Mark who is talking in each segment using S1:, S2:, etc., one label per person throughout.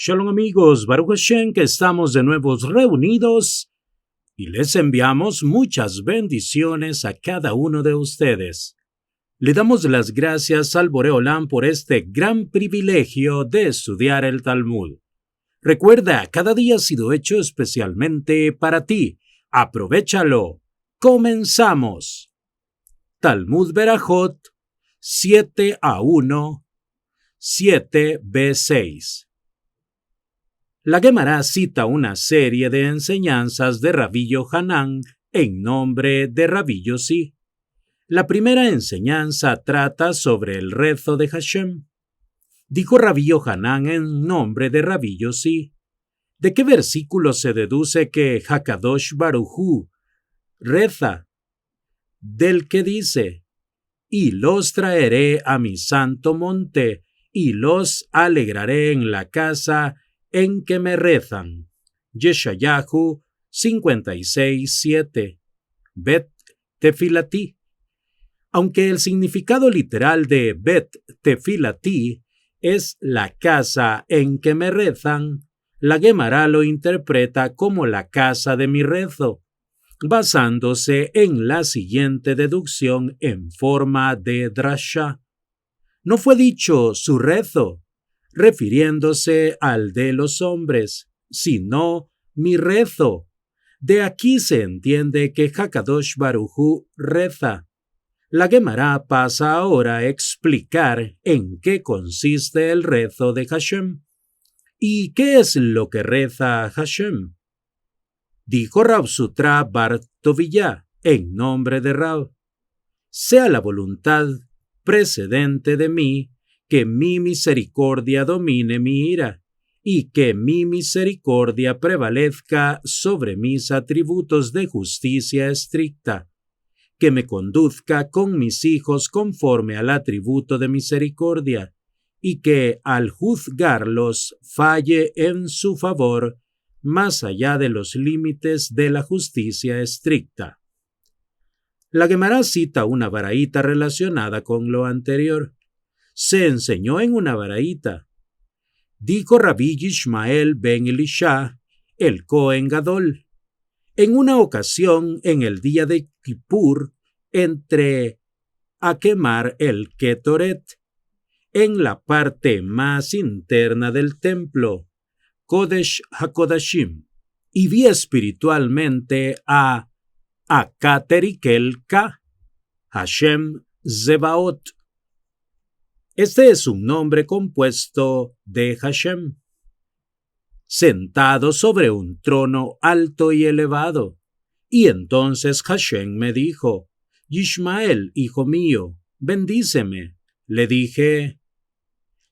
S1: Shalom amigos, Baruch Hashem, que estamos de nuevo reunidos y les enviamos muchas bendiciones a cada uno de ustedes. Le damos las gracias al Boré Olam por este gran privilegio de estudiar el Talmud. Recuerda, cada día ha sido hecho especialmente para ti. Aprovéchalo. Comenzamos. Talmud Berajot 7-1, 7b6. La Gemara cita una serie de enseñanzas de Rabbi Yohanan en nombre de Rabbi Yossi. La primera enseñanza trata sobre el rezo de Hashem. Dijo Rabbi Yohanan en nombre de Rabbi Yossi: ¿de qué versículo se deduce que Hakadosh Baruj Hu reza? Del que dice: y los traeré a mi santo monte, y los alegraré en la casa en que me rezan. Yeshayahu 56:7. Bet Tefilati. Aunque el significado literal de Bet Tefilati es la casa en que me rezan, la Gemara lo interpreta como la casa de mi rezo, basándose en la siguiente deducción en forma de drasha. No fue dicho su rezo, refiriéndose al de los hombres, sino mi rezo. De aquí se entiende que Hakadosh Baruj Hu reza. La Gemara pasa ahora a explicar en qué consiste el rezo de Hashem. ¿Y qué es lo que reza Hashem? Dijo Rab Sutra Bar Tovilla en nombre de Rab: sea la voluntad precedente de mí, que mi misericordia domine mi ira, y que mi misericordia prevalezca sobre mis atributos de justicia estricta, que me conduzca con mis hijos conforme al atributo de misericordia, y que al juzgarlos falle en su favor más allá de los límites de la justicia estricta. La Gemara cita una baraita relacionada con lo anterior. Se enseñó en una baraita. Dijo Rabbi Yishmael ben Elisha, el Cohen Gadol, en una ocasión en el día de Kippur, entre a quemar el Ketoret, en la parte más interna del templo, Kodesh HaKodashim, y vi espiritualmente a Akaterikelka, Hashem Zebaot. Este es un nombre compuesto de Hashem, sentado sobre un trono alto y elevado. Y entonces Hashem me dijo: Yishmael, hijo mío, bendíceme. Le dije: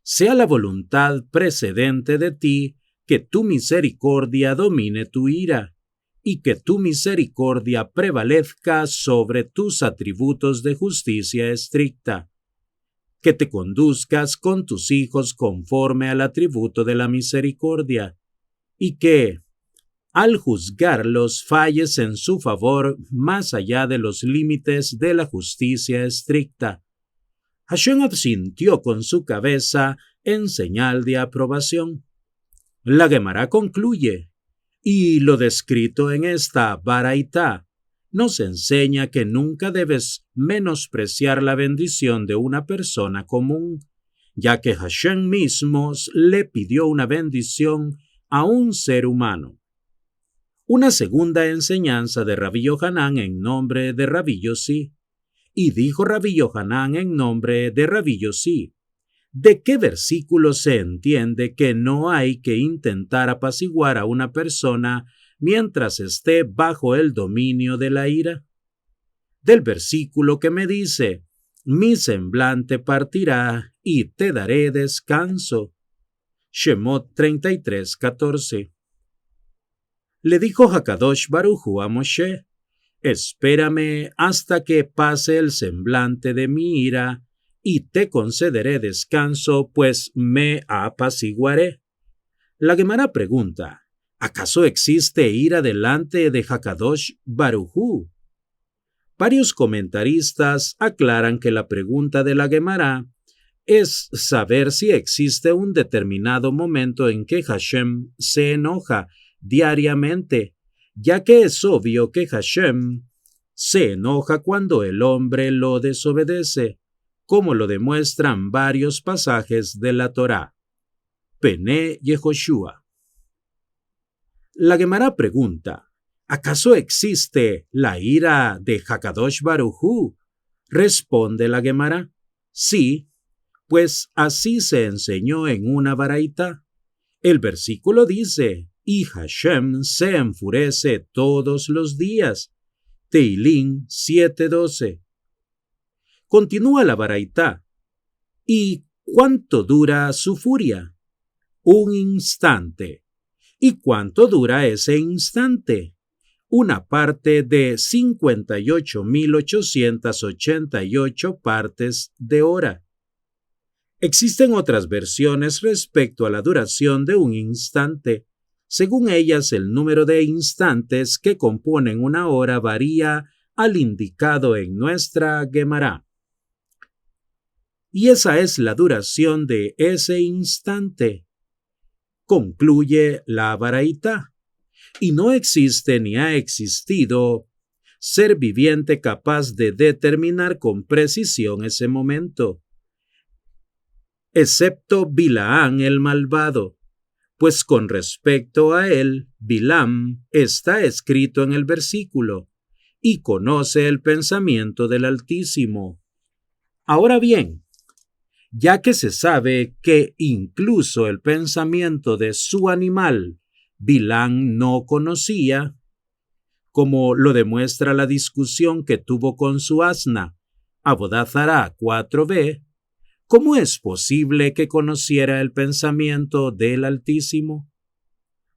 S1: sea la voluntad precedente de ti que tu misericordia domine tu ira, y que tu misericordia prevalezca sobre tus atributos de justicia estricta, que te conduzcas con tus hijos conforme al atributo de la misericordia, y que, al juzgarlos, falles en su favor más allá de los límites de la justicia estricta. Hashem asintió con su cabeza en señal de aprobación. La Gemara concluye: y lo descrito en esta baraita nos enseña que nunca debes menospreciar la bendición de una persona común, ya que Hashem mismo le pidió una bendición a un ser humano. Una segunda enseñanza de Rabbi Yohanan en nombre de Rabbi Yossi. Y dijo Rabbi Yohanan en nombre de Rabbi Yossi: ¿de qué versículo se entiende que no hay que intentar apaciguar a una persona mientras esté bajo el dominio de la ira? Del versículo que me dice: mi semblante partirá y te daré descanso. Shemot 33:14. Le dijo Hakadosh Baruj Hu a Moshe: espérame hasta que pase el semblante de mi ira, y te concederé descanso, pues me apaciguaré. La Gemara pregunta: ¿acaso existe ira delante de Hakadosh Baruj Hu? Varios comentaristas aclaran que la pregunta de la Gemara es saber si existe un determinado momento en que Hashem se enoja diariamente, ya que es obvio que Hashem se enoja cuando el hombre lo desobedece, como lo demuestran varios pasajes de la Torá. Pené Yehoshua. La Gemara pregunta, ¿acaso existe la ira de Hakadosh Baruj Hu? Responde la Gemara, sí, pues así se enseñó en una baraita. El versículo dice, y Hashem se enfurece todos los días. Teilín 7:12. Continúa la baraita. ¿Y cuánto dura su furia? Un instante. ¿Y cuánto dura ese instante? Una parte de 58.888 partes de hora. Existen otras versiones respecto a la duración de un instante. Según ellas, el número de instantes que componen una hora varía al indicado en nuestra Gemara. Y esa es la duración de ese instante. Concluye la baraita. Y no existe ni ha existido ser viviente capaz de determinar con precisión ese momento, excepto Bilaam el malvado, pues con respecto a él, Bilam está escrito en el versículo, y conoce el pensamiento del Altísimo. Ahora bien, ya que se sabe que incluso el pensamiento de su animal Bilam no conocía, como lo demuestra la discusión que tuvo con su asna, Avodat Zará 4b, ¿cómo es posible que conociera el pensamiento del Altísimo?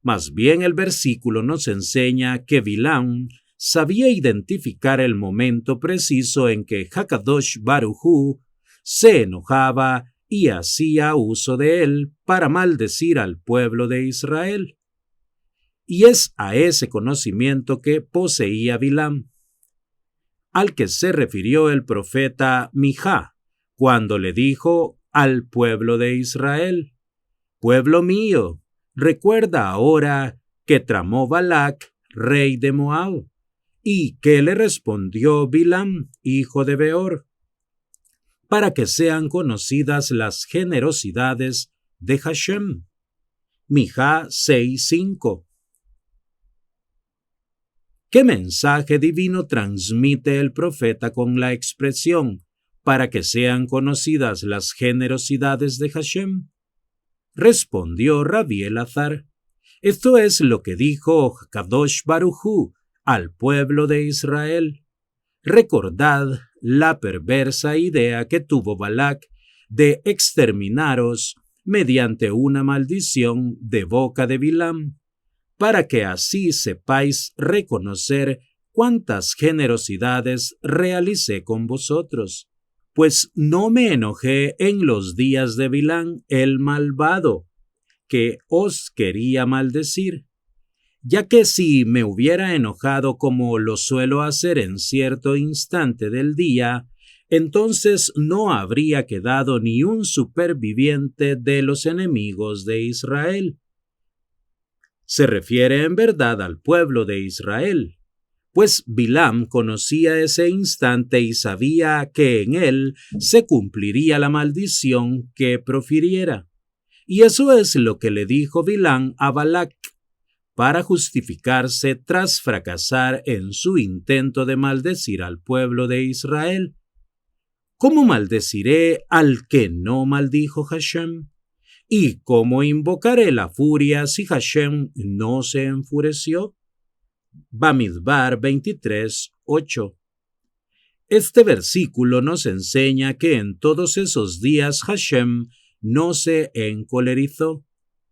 S1: Más bien el versículo nos enseña que Bilam sabía identificar el momento preciso en que Hakadosh Baruj Hu se enojaba y hacía uso de él para maldecir al pueblo de Israel. Y es a ese conocimiento que poseía Bilam, al que se refirió el profeta Mijá, cuando le dijo al pueblo de Israel, «Pueblo mío, recuerda ahora que tramó Balac, rey de Moab». ¿Y qué le respondió Bilam, hijo de Beor? Para que sean conocidas las generosidades de Hashem. Mijá 6:5. ¿Qué mensaje divino transmite el profeta con la expresión para que sean conocidas las generosidades de Hashem? Respondió Rabbi Elazar, esto es lo que dijo Kadosh Baruj Hu al pueblo de Israel. Recordad la perversa idea que tuvo Balac de exterminaros mediante una maldición de boca de Bilam, para que así sepáis reconocer cuántas generosidades realicé con vosotros, pues no me enojé en los días de Bilam el malvado, que os quería maldecir, ya que si me hubiera enojado como lo suelo hacer en cierto instante del día, entonces no habría quedado ni un superviviente de los enemigos de Israel. Se refiere en verdad al pueblo de Israel, pues Bilam conocía ese instante y sabía que en él se cumpliría la maldición que profiriera. Y eso es lo que le dijo Bilam a Balac, para justificarse tras fracasar en su intento de maldecir al pueblo de Israel. ¿Cómo maldeciré al que no maldijo Hashem? ¿Y cómo invocaré la furia si Hashem no se enfureció? Bamidbar 23:8. Este versículo nos enseña que en todos esos días Hashem no se encolerizó,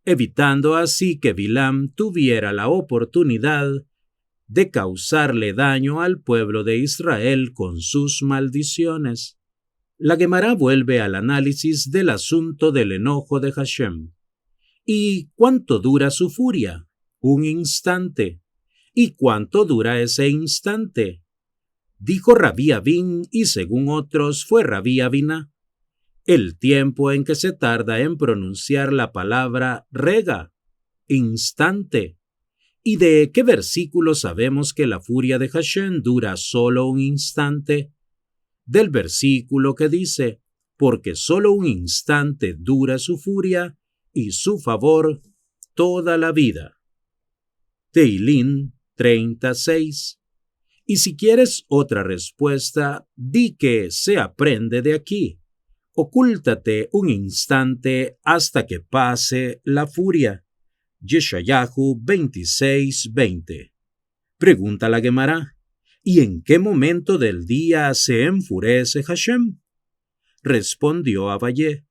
S1: evitando así que Bilam tuviera la oportunidad de causarle daño al pueblo de Israel con sus maldiciones. La Gemara vuelve al análisis del asunto del enojo de Hashem. ¿Y cuánto dura su furia? Un instante. ¿Y cuánto dura ese instante? Dijo Rabí Abin, y según otros fue Rabí Abiná. el tiempo en que se tarda en pronunciar la palabra rega, instante. ¿Y de qué versículo sabemos que la furia de Hashem dura solo un instante? Del versículo que dice, porque solo un instante dura su furia y su favor toda la vida. Teilín 36. Y si quieres otra respuesta, di que se aprende de aquí. Ocúltate un instante hasta que pase la furia. Yeshayahu 26:20. Pregunta la Gemara, ¿y en qué momento del día se enfurece Hashem? Respondió Abayé,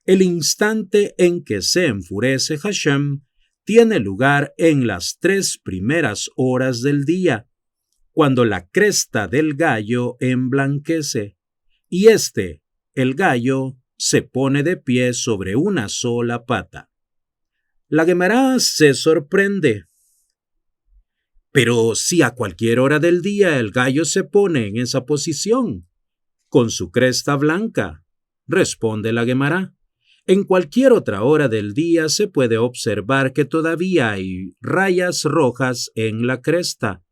S1: el instante en que se enfurece Hashem tiene lugar en las 3 primeras horas del día, cuando la cresta del gallo emblanquece, y el gallo, se pone de pie sobre una sola pata. La Gemara se sorprende. Pero si a cualquier hora del día el gallo se pone en esa posición, con su cresta blanca, responde la Gemara, en cualquier otra hora del día se puede observar que todavía hay rayas rojas en la cresta.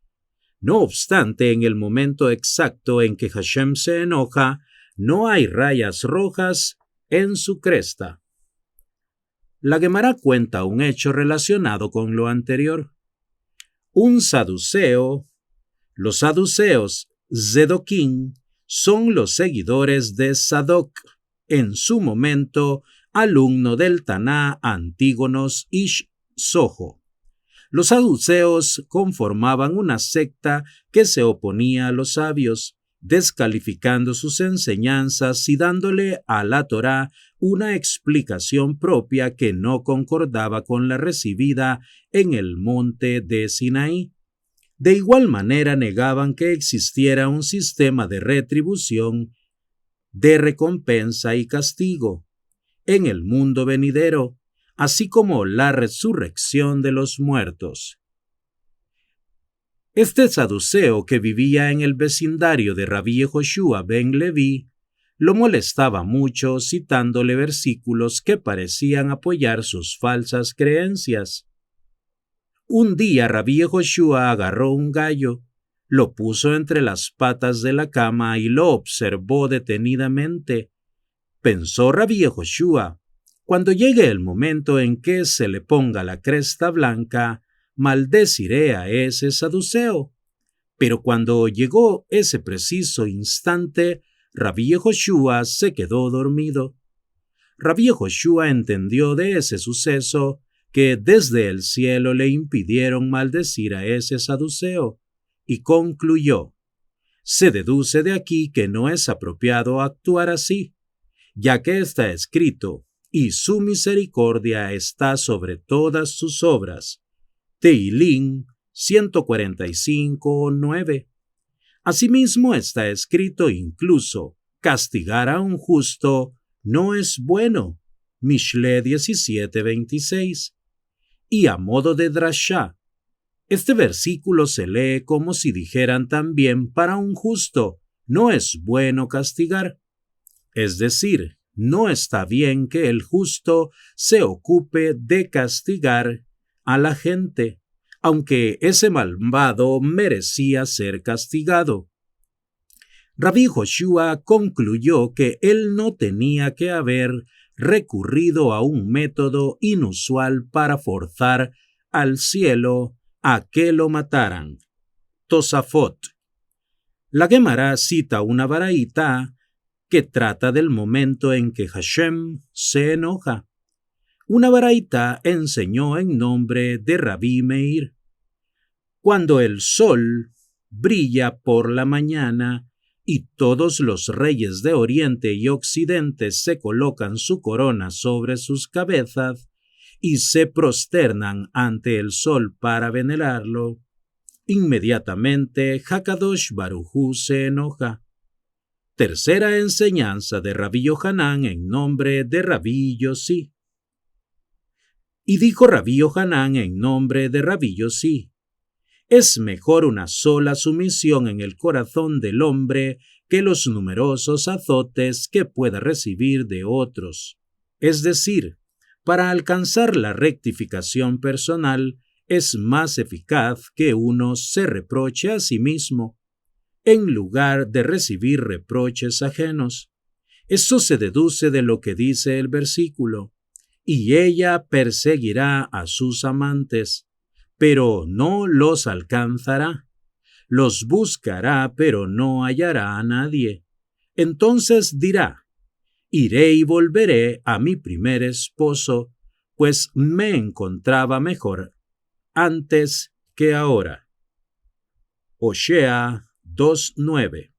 S1: No obstante, en el momento exacto en que Hashem se enoja, no hay rayas rojas en su cresta. La Gemara cuenta un hecho relacionado con lo anterior. Un saduceo, los saduceos Zedoquín, son los seguidores de Sadoc, en su momento alumno del Taná Antígonos Ish Sojo. Los saduceos conformaban una secta que se oponía a los sabios, descalificando sus enseñanzas y dándole a la Torá una explicación propia que no concordaba con la recibida en el monte de Sinaí. De igual manera negaban que existiera un sistema de retribución, de recompensa y castigo en el mundo venidero, así como la resurrección de los muertos. Este saduceo, que vivía en el vecindario de Rabí Yehoshua ben Leví, lo molestaba mucho citándole versículos que parecían apoyar sus falsas creencias. Un día Rabí Yehoshua agarró un gallo, lo puso entre las patas de la cama y lo observó detenidamente. Pensó Rabí Yehoshua, cuando llegue el momento en que se le ponga la cresta blanca, maldeciré a ese saduceo. Pero cuando llegó ese preciso instante, Rabí Yehoshua se quedó dormido. Rabí Yehoshua entendió de ese suceso que desde el cielo le impidieron maldecir a ese saduceo, y concluyó: se deduce de aquí que no es apropiado actuar así, ya que está escrito, y su misericordia está sobre todas sus obras. Teilín 145:9. Asimismo está escrito incluso, castigar a un justo no es bueno. Mishle 17:26. Y a modo de drashá, este versículo se lee como si dijeran también para un justo, no es bueno castigar. Es decir, no está bien que el justo se ocupe de castigar a la gente, aunque ese malvado merecía ser castigado. Rabí Yehoshua concluyó que él no tenía que haber recurrido a un método inusual para forzar al cielo a que lo mataran. Tosafot. La Gemara cita una baraita que trata del momento en que Hashem se enoja. Una baraita enseñó en nombre de Rabí Meir. Cuando el sol brilla por la mañana y todos los reyes de Oriente y Occidente se colocan su corona sobre sus cabezas y se prosternan ante el sol para venerarlo, inmediatamente Hakadosh Baruj Hu se enoja. Tercera enseñanza de Rabí Yohanan en nombre de Rabí Yossi. Y dijo Rabí Yohanan en nombre de Rabí Yossi: es mejor una sola sumisión en el corazón del hombre que los numerosos azotes que pueda recibir de otros. Es decir, para alcanzar la rectificación personal es más eficaz que uno se reproche a sí mismo, en lugar de recibir reproches ajenos. Eso se deduce de lo que dice el versículo: y ella perseguirá a sus amantes, pero no los alcanzará. Los buscará, pero no hallará a nadie. Entonces dirá: iré y volveré a mi primer esposo, pues me encontraba mejor antes que ahora. Osea 2:9.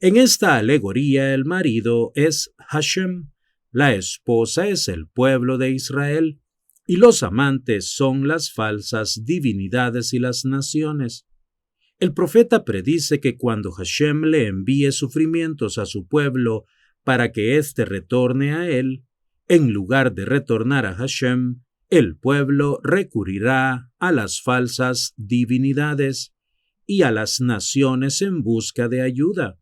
S1: En esta alegoría el marido es Hashem, la esposa es el pueblo de Israel, y los amantes son las falsas divinidades y las naciones. El profeta predice que cuando Hashem le envíe sufrimientos a su pueblo para que éste retorne a él, en lugar de retornar a Hashem, el pueblo recurrirá a las falsas divinidades y a las naciones en busca de ayuda.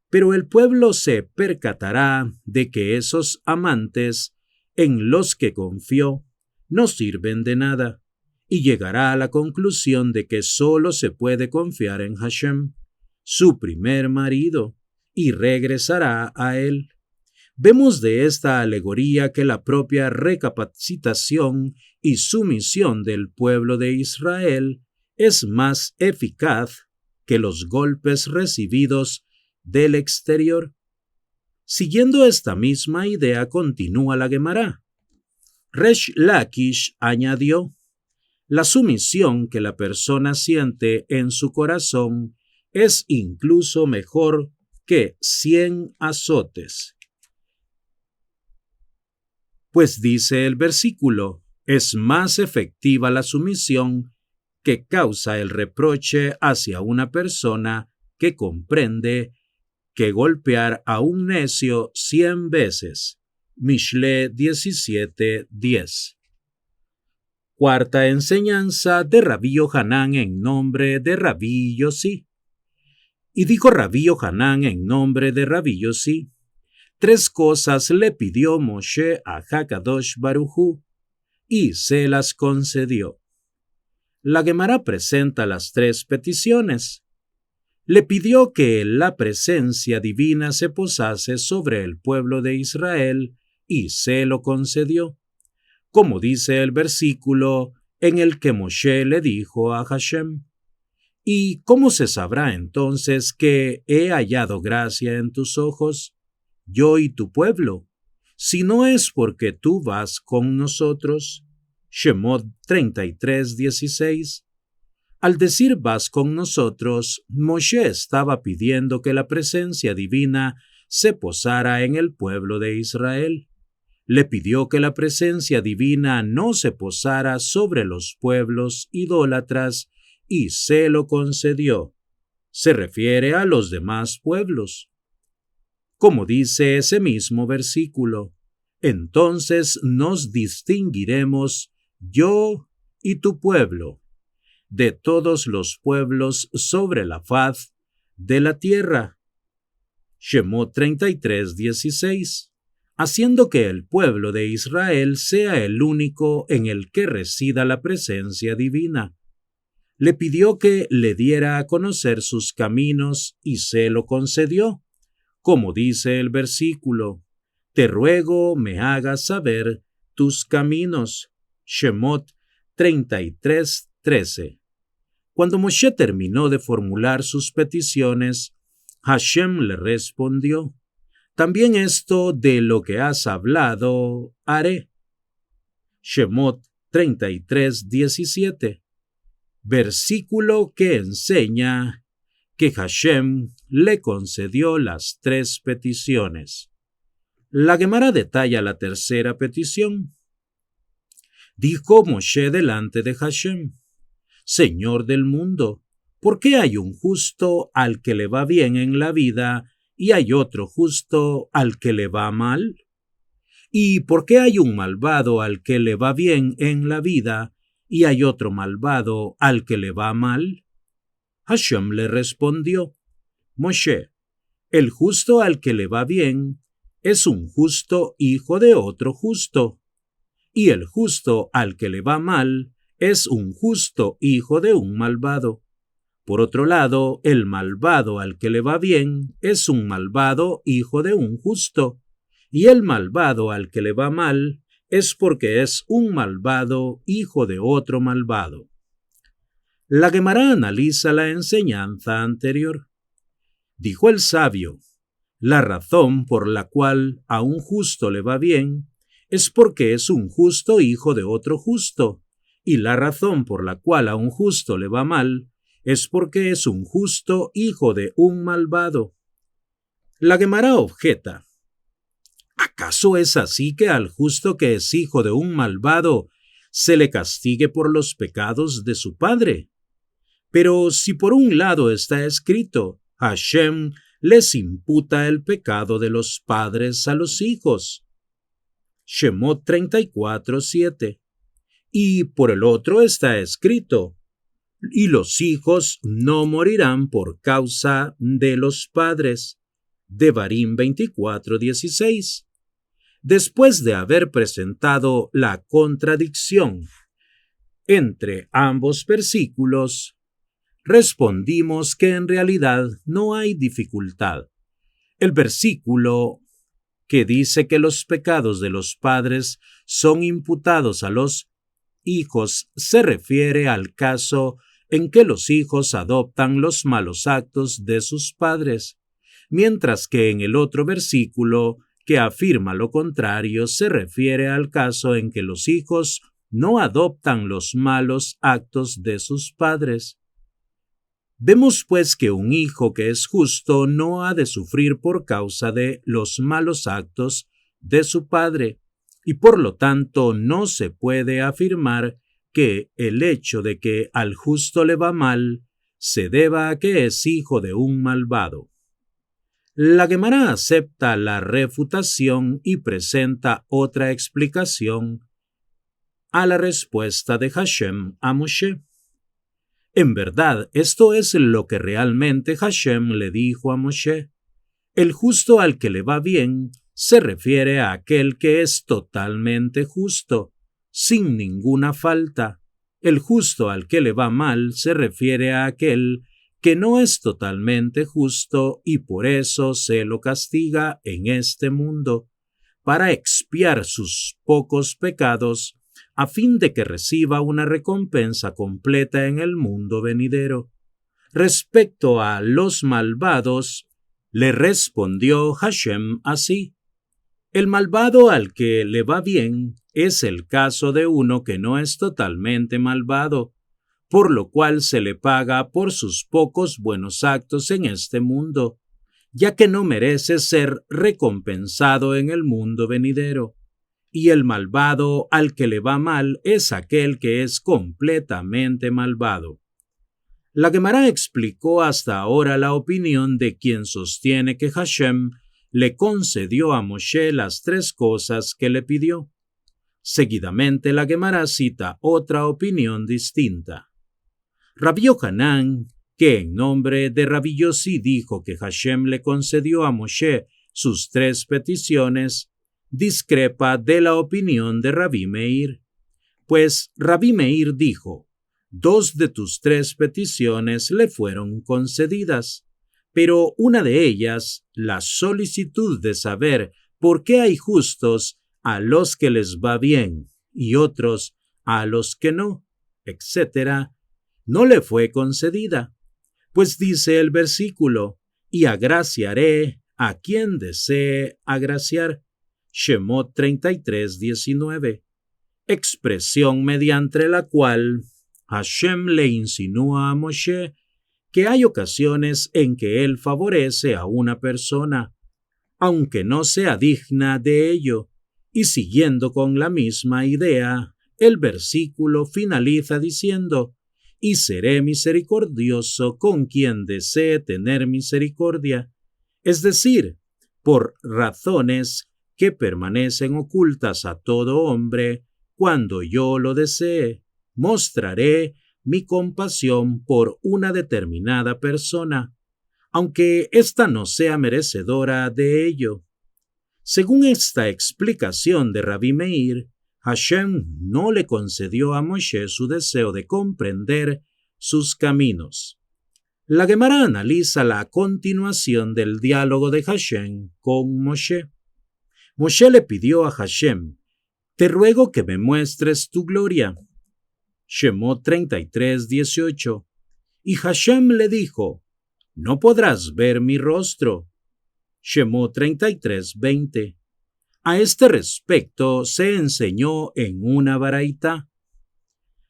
S1: Pero el pueblo se percatará de que esos amantes en los que confió no sirven de nada, y llegará a la conclusión de que solo se puede confiar en Hashem, su primer marido, y regresará a él. Vemos de esta alegoría que la propia recapacitación y sumisión del pueblo de Israel es más eficaz que los golpes recibidos del exterior. Siguiendo esta misma idea continúa la Guemará. Resh Lakish añadió: la sumisión que la persona siente en su corazón es incluso mejor que 100 azotes. Pues dice el versículo, es más efectiva la sumisión que causa el reproche hacia una persona que comprende que golpear a un necio 100 veces. Mishle 17:10. Cuarta enseñanza de Rabí Yohanan en nombre de Rabí Yossi. Y dijo Rabí Yohanan en nombre de Rabí Yossi: 3 cosas le pidió Moshe a Hakadosh Baruj Hu, y se las concedió. La Guemará presenta las 3 peticiones. Le pidió que la presencia divina se posase sobre el pueblo de Israel, y se lo concedió, como dice el versículo en el que Moshe le dijo a Hashem: ¿y cómo se sabrá entonces que he hallado gracia en tus ojos, yo y tu pueblo, si no es porque tú vas con nosotros? Shemot 33:16. Al decir vas con nosotros, Moshe estaba pidiendo que la presencia divina se posara en el pueblo de Israel. Le pidió que la presencia divina no se posara sobre los pueblos idólatras, y se lo concedió. Se refiere a los demás pueblos. Como dice ese mismo versículo, entonces nos distinguiremos, yo y tu pueblo, de todos los pueblos sobre la faz de la tierra. Shemot 33:16. Haciendo que el pueblo de Israel sea el único en el que resida la presencia divina. Le pidió que le diera a conocer sus caminos, y se lo concedió, como dice el versículo: te ruego me hagas saber tus caminos. Shemot 33:13. Cuando Moshe terminó de formular sus peticiones, Hashem le respondió: también esto de lo que has hablado haré. Shemot 33:17. Versículo que enseña que Hashem le concedió las 3 peticiones. La Guemará detalla la tercera petición. Dijo Moshe delante de Hashem: Señor del mundo, ¿por qué hay un justo al que le va bien en la vida y hay otro justo al que le va mal? ¿Y por qué hay un malvado al que le va bien en la vida y hay otro malvado al que le va mal? Hashem le respondió: Moshe, El justo al que le va bien es un justo hijo de otro justo, y el justo al que le va mal es un justo hijo de un malvado. Por otro lado, el malvado al que le va bien es un malvado hijo de un justo, y el malvado al que le va mal es porque es un malvado hijo de otro malvado. La Guemará analiza la enseñanza anterior. Dijo el sabio: la razón por la cual a un justo le va bien es porque es un justo hijo de otro justo, y la razón por la cual a un justo le va mal es porque es un justo hijo de un malvado. La Guemará objeta: ¿acaso es así que al justo que es hijo de un malvado se le castigue por los pecados de su padre? Pero si por un lado está escrito, Hashem les imputa el pecado de los padres a los hijos, Shemot 34:7, y por el otro está escrito, y los hijos no morirán por causa de los padres, Devarim 24:16. Después de haber presentado la contradicción entre ambos versículos, respondimos que en realidad no hay dificultad. El versículo que dice que los pecados de los padres son imputados a los hijos se refiere al caso en que los hijos adoptan los malos actos de sus padres, mientras que en el otro versículo que afirma lo contrario se refiere al caso en que los hijos no adoptan los malos actos de sus padres. Vemos pues que un hijo que es justo no ha de sufrir por causa de los malos actos de su padre, y por lo tanto no se puede afirmar que el hecho de que al justo le va mal se deba a que es hijo de un malvado. La Guemará acepta la refutación y presenta otra explicación a la respuesta de Hashem a Moshe. En verdad, esto es lo que realmente Hashem le dijo a Moshe. El justo al que le va bien se refiere a aquel que es totalmente justo, sin ninguna falta. El justo al que le va mal se refiere a aquel que no es totalmente justo y por eso se lo castiga en este mundo, para expiar sus pocos pecados, a fin de que reciba una recompensa completa en el mundo venidero. Respecto a los malvados, le respondió Hashem así: el malvado al que le va bien es el caso de uno que no es totalmente malvado, por lo cual se le paga por sus pocos buenos actos en este mundo, ya que no merece ser recompensado en el mundo venidero. Y el malvado al que le va mal es aquel que es completamente malvado. La Guemará explicó hasta ahora la opinión de quien sostiene que Hashem le concedió a Moshe las tres cosas que le pidió. Seguidamente la Guemará cita otra opinión distinta. Rabbi Yohanan, que en nombre de Rabbi Yossi dijo que Hashem le concedió a Moshe sus tres peticiones, discrepa de la opinión de Rabbi Meir, pues Rabbi Meir dijo: dos de tus tres peticiones le fueron concedidas, pero una de ellas, la solicitud de saber por qué hay justos a los que les va bien y otros a los que no, etc., no le fue concedida, pues dice el versículo: y agraciaré a quien desee agraciar, Shemot 33:19, expresión mediante la cual Hashem le insinúa a Moshe que hay ocasiones en que él favorece a una persona, aunque no sea digna de ello, y siguiendo con la misma idea, el versículo finaliza diciendo: y seré misericordioso con quien desee tener misericordia, es decir, por razones que permanecen ocultas a todo hombre, cuando yo lo desee, mostraré mi compasión por una determinada persona, aunque ésta no sea merecedora de ello. Según esta explicación de Rabbi Meir, Hashem no le concedió a Moshe su deseo de comprender sus caminos. La Gemara analiza la continuación del diálogo de Hashem con Moshe. Moshe le pidió a Hashem: te ruego que me muestres tu gloria. Shemot 33:18. Y Hashem le dijo: no podrás ver mi rostro. Shemot 33:20. A este respecto se enseñó en una baraita,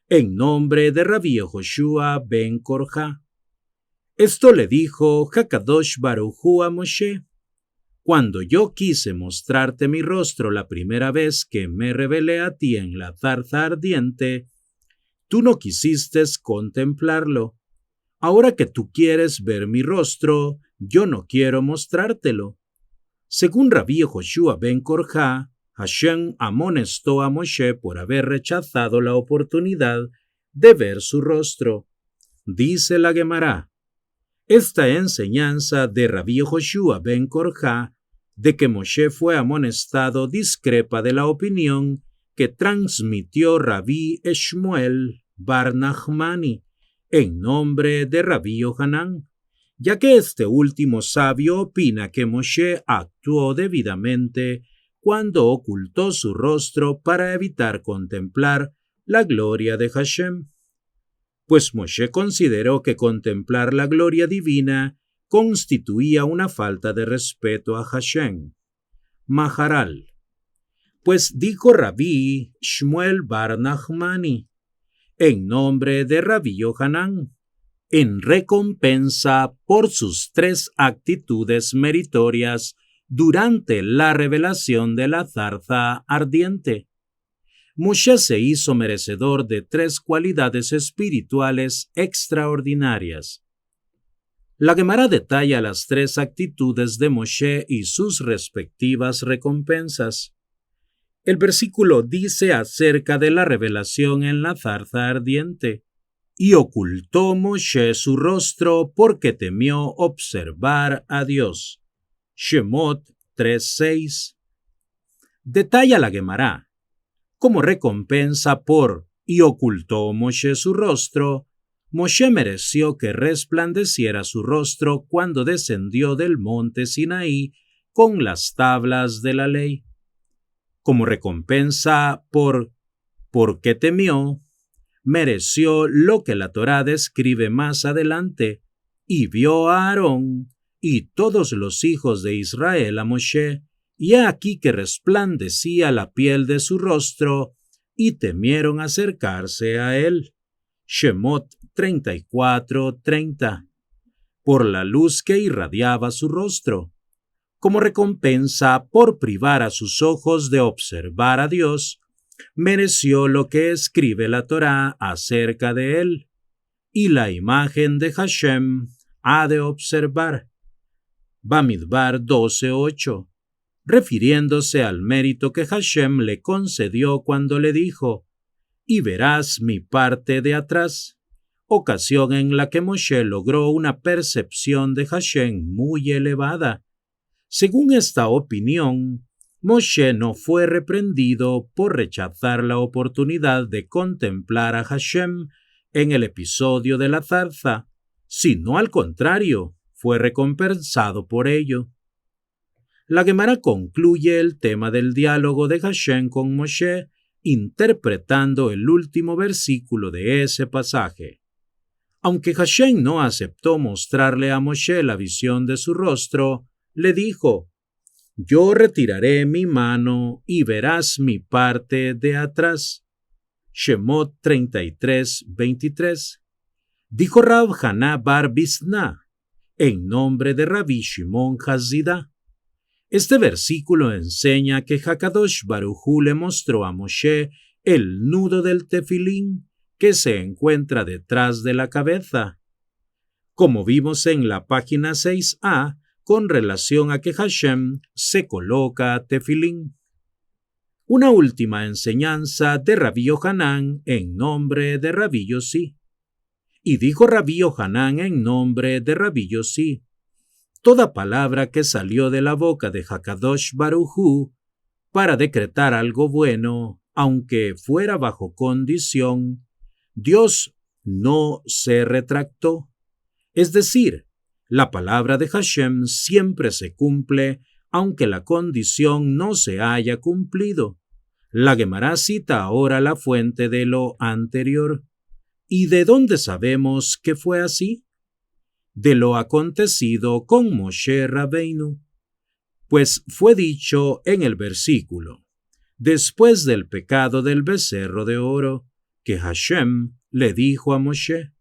S1: en nombre de Rabbi Yehoshua ben Korja. Esto le dijo Hakadosh Baruj Hu a Moshe: cuando yo quise mostrarte mi rostro la primera vez que me revelé a ti en la zarza ardiente, tú no quisiste contemplarlo. Ahora que tú quieres ver mi rostro, yo no quiero mostrártelo. Según Rabbi Yehoshua ben Korja, Hashem amonestó a Moshe por haber rechazado la oportunidad de ver su rostro. Dice la Gemara: esta enseñanza de Rabbi Yehoshua ben Korja de que Moshe fue amonestado discrepa de la opinión que transmitió Rabbi Shmuel bar Nachmani en nombre de Rabbi Yohanan, ya que este último sabio opina que Moshe actuó debidamente cuando ocultó su rostro para evitar contemplar la gloria de Hashem. Pues Moshe consideró que contemplar la gloria divina constituía una falta de respeto a Hashem. Maharal. Pues dijo Rabbi Shmuel bar Nachmani, en nombre de Rabbi Yohanan, en recompensa por sus 3 actitudes meritorias durante la revelación de la zarza ardiente. Moshe se hizo merecedor de 3 cualidades espirituales extraordinarias. La Gemara detalla las 3 actitudes de Moshe y sus respectivas recompensas. El versículo dice acerca de la revelación en la zarza ardiente: y ocultó Moshe su rostro porque temió observar a Dios. Shemot 3:6. Detalla la Gemara: como recompensa por y ocultó Moshe su rostro, Moshe mereció que resplandeciera su rostro cuando descendió del monte Sinaí con las tablas de la ley. Como recompensa por qué temió, mereció lo que la Torá describe más adelante: y vio a Aarón y todos los hijos de Israel a Moshe, y he aquí que resplandecía la piel de su rostro, y temieron acercarse a él. Shemot 34:30. Por la luz que irradiaba su rostro. Como recompensa por privar a sus ojos de observar a Dios, mereció lo que escribe la Torá acerca de él: y la imagen de Hashem ha de observar. Bamidbar 12:8, refiriéndose al mérito que Hashem le concedió cuando le dijo: y verás mi parte de atrás, ocasión en la que Moshe logró una percepción de Hashem muy elevada. Según esta opinión, Moshe no fue reprendido por rechazar la oportunidad de contemplar a Hashem en el episodio de la zarza, sino al contrario, fue recompensado por ello. La Gemara concluye el tema del diálogo de Hashem con Moshe interpretando el último versículo de ese pasaje. Aunque Hashem no aceptó mostrarle a Moshe la visión de su rostro, le dijo: yo retiraré mi mano y verás mi parte de atrás. Shemot 33:23. Dijo Rab Haná bar Bisná, en nombre de Rabbi Shimon Hazidá. Este versículo enseña que Hakadosh Baruj Hu le mostró a Moshe el nudo del tefilín que se encuentra detrás de la cabeza, como vimos en la página 6a, con relación a que Hashem se coloca tefilín. Una última enseñanza de Rabbi Yohanan en nombre de Rabbi Yossi. Y dijo Rabbi Yohanan en nombre de Rabbi Yossi: toda palabra que salió de la boca de Hakadosh Baruj Hu para decretar algo bueno, aunque fuera bajo condición, Dios no se retractó. Es decir, la palabra de Hashem siempre se cumple, aunque la condición no se haya cumplido. La Gemara cita ahora la fuente de lo anterior. ¿Y de dónde sabemos que fue así? De lo acontecido con Moshe Rabbeinu. Pues fue dicho en el versículo, después del pecado del becerro de oro, que Hashem le dijo a Moshe,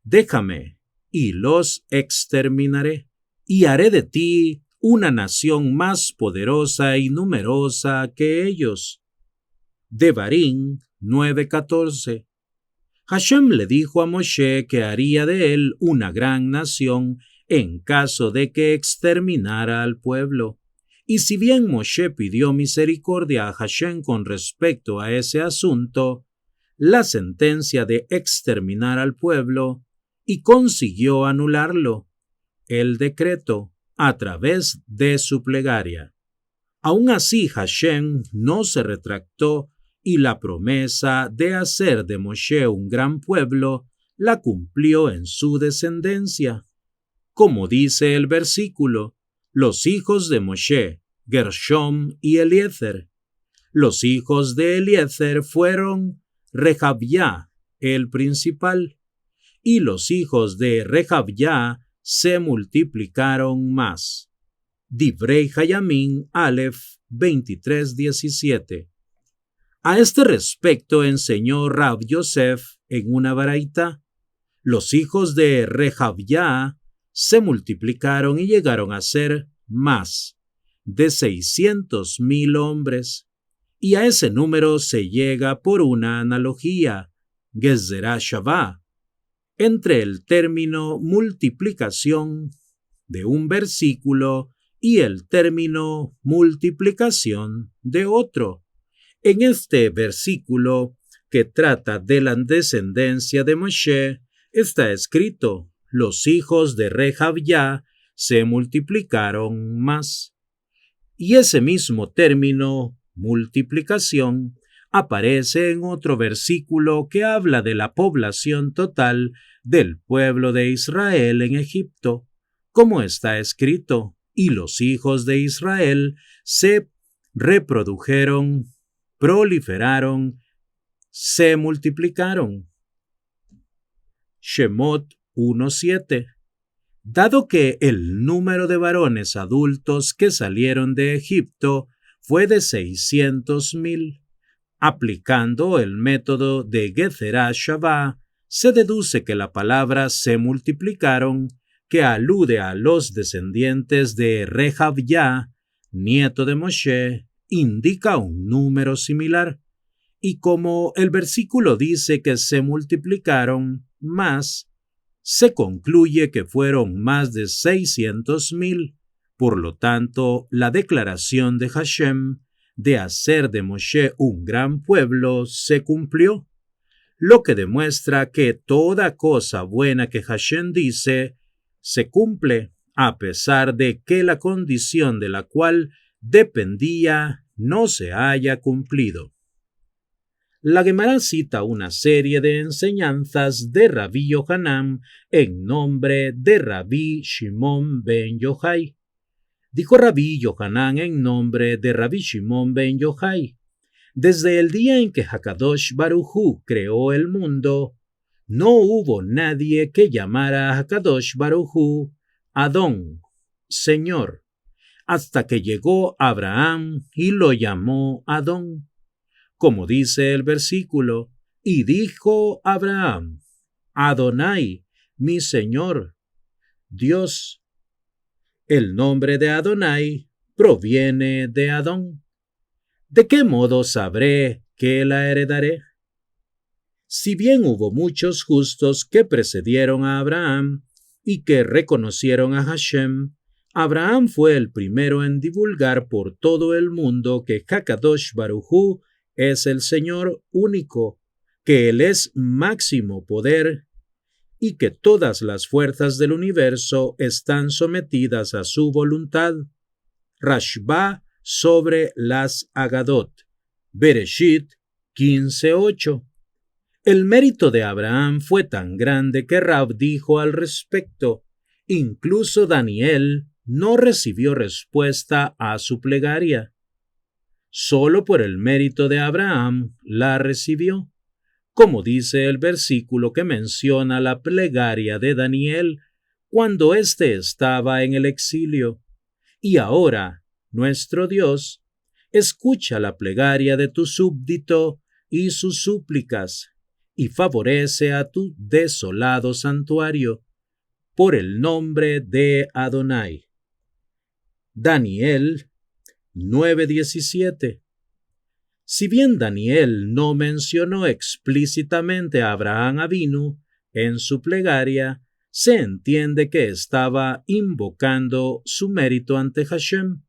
S1: déjame, y los exterminaré, y haré de ti una nación más poderosa y numerosa que ellos. Devarim 9:14. Hashem le dijo a Moshe que haría de él una gran nación en caso de que exterminara al pueblo. Y si bien Moshe pidió misericordia a Hashem con respecto a ese asunto, la sentencia de exterminar al pueblo, y consiguió anularlo, el decreto, a través de su plegaria. Aún así, Hashem no se retractó y la promesa de hacer de Moshe un gran pueblo la cumplió en su descendencia. Como dice el versículo, los hijos de Moshe, Gershom y Eliezer. Los hijos de Eliezer fueron Rehabiah, el principal, y los hijos de Rehabiah se multiplicaron más. Divrei Hayamim Aleph 23:17. A este respecto enseñó Rab Yosef en una baraita. Los hijos de Rehabiah se multiplicaron y llegaron a ser más de 600,000 hombres. Y a ese número se llega por una analogía, Gezerah Shavah, entre el término multiplicación de un versículo y el término multiplicación de otro. En este versículo, que trata de la descendencia de Moshe, está escrito, los hijos de Rehabiah se multiplicaron más. Y ese mismo término, multiplicación, aparece en otro versículo que habla de la población total del pueblo de Israel en Egipto, como está escrito, y los hijos de Israel se reprodujeron, proliferaron, se multiplicaron. Shemot 1:7. Dado que el número de varones adultos que salieron de Egipto fue de 600,000, aplicando el método de Gezerah Shavah, se deduce que la palabra se multiplicaron, que alude a los descendientes de Rehabiah, nieto de Moshe, indica un número similar. Y como el versículo dice que se multiplicaron más, se concluye que fueron más de 600,000. Por lo tanto, la declaración de Hashem de hacer de Moshe un gran pueblo se cumplió, lo que demuestra que toda cosa buena que Hashem dice se cumple, a pesar de que la condición de la cual dependía no se haya cumplido. La Gemara cita una serie de enseñanzas de Rabí Yohanan en nombre de Rabí Shimon ben Yochai. Dijo Rabí Yohanan en nombre de Rabí Shimon ben Yochai: desde el día en que Hakadosh Baruj Hu creó el mundo, no hubo nadie que llamara a Hakadosh Baruj Hu Adón, Señor, hasta que llegó Abraham y lo llamó Adón. Como dice el versículo, y dijo Abraham, Adonai, mi Señor, Dios. El nombre de Adonai proviene de Adón. ¿De qué modo sabré que la heredaré? Si bien hubo muchos justos que precedieron a Abraham y que reconocieron a Hashem, Abraham fue el primero en divulgar por todo el mundo que Hakadosh Baruj Hu es el Señor único, que Él es máximo poder, y que todas las fuerzas del universo están sometidas a su voluntad. Rashba sobre las Agadot. Bereshit 15:8. El mérito de Abraham fue tan grande que Rab dijo al respecto: incluso Daniel no recibió respuesta a su plegaria. Solo por el mérito de Abraham la recibió, como dice el versículo que menciona la plegaria de Daniel cuando éste estaba en el exilio. Y ahora, nuestro Dios, escucha la plegaria de tu súbdito y sus súplicas, y favorece a tu desolado santuario, por el nombre de Adonai. Daniel 9:17. Si bien Daniel no mencionó explícitamente a Abraham Avinu en su plegaria, se entiende que estaba invocando su mérito ante Hashem,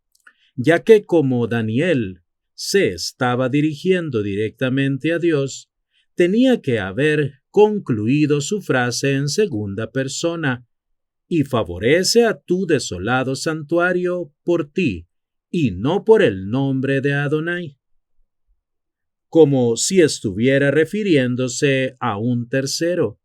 S1: ya que como Daniel se estaba dirigiendo directamente a Dios, tenía que haber concluido su frase en segunda persona: y favorece a tu desolado santuario por ti, y no por el nombre de Adonai, como si estuviera refiriéndose a un tercero.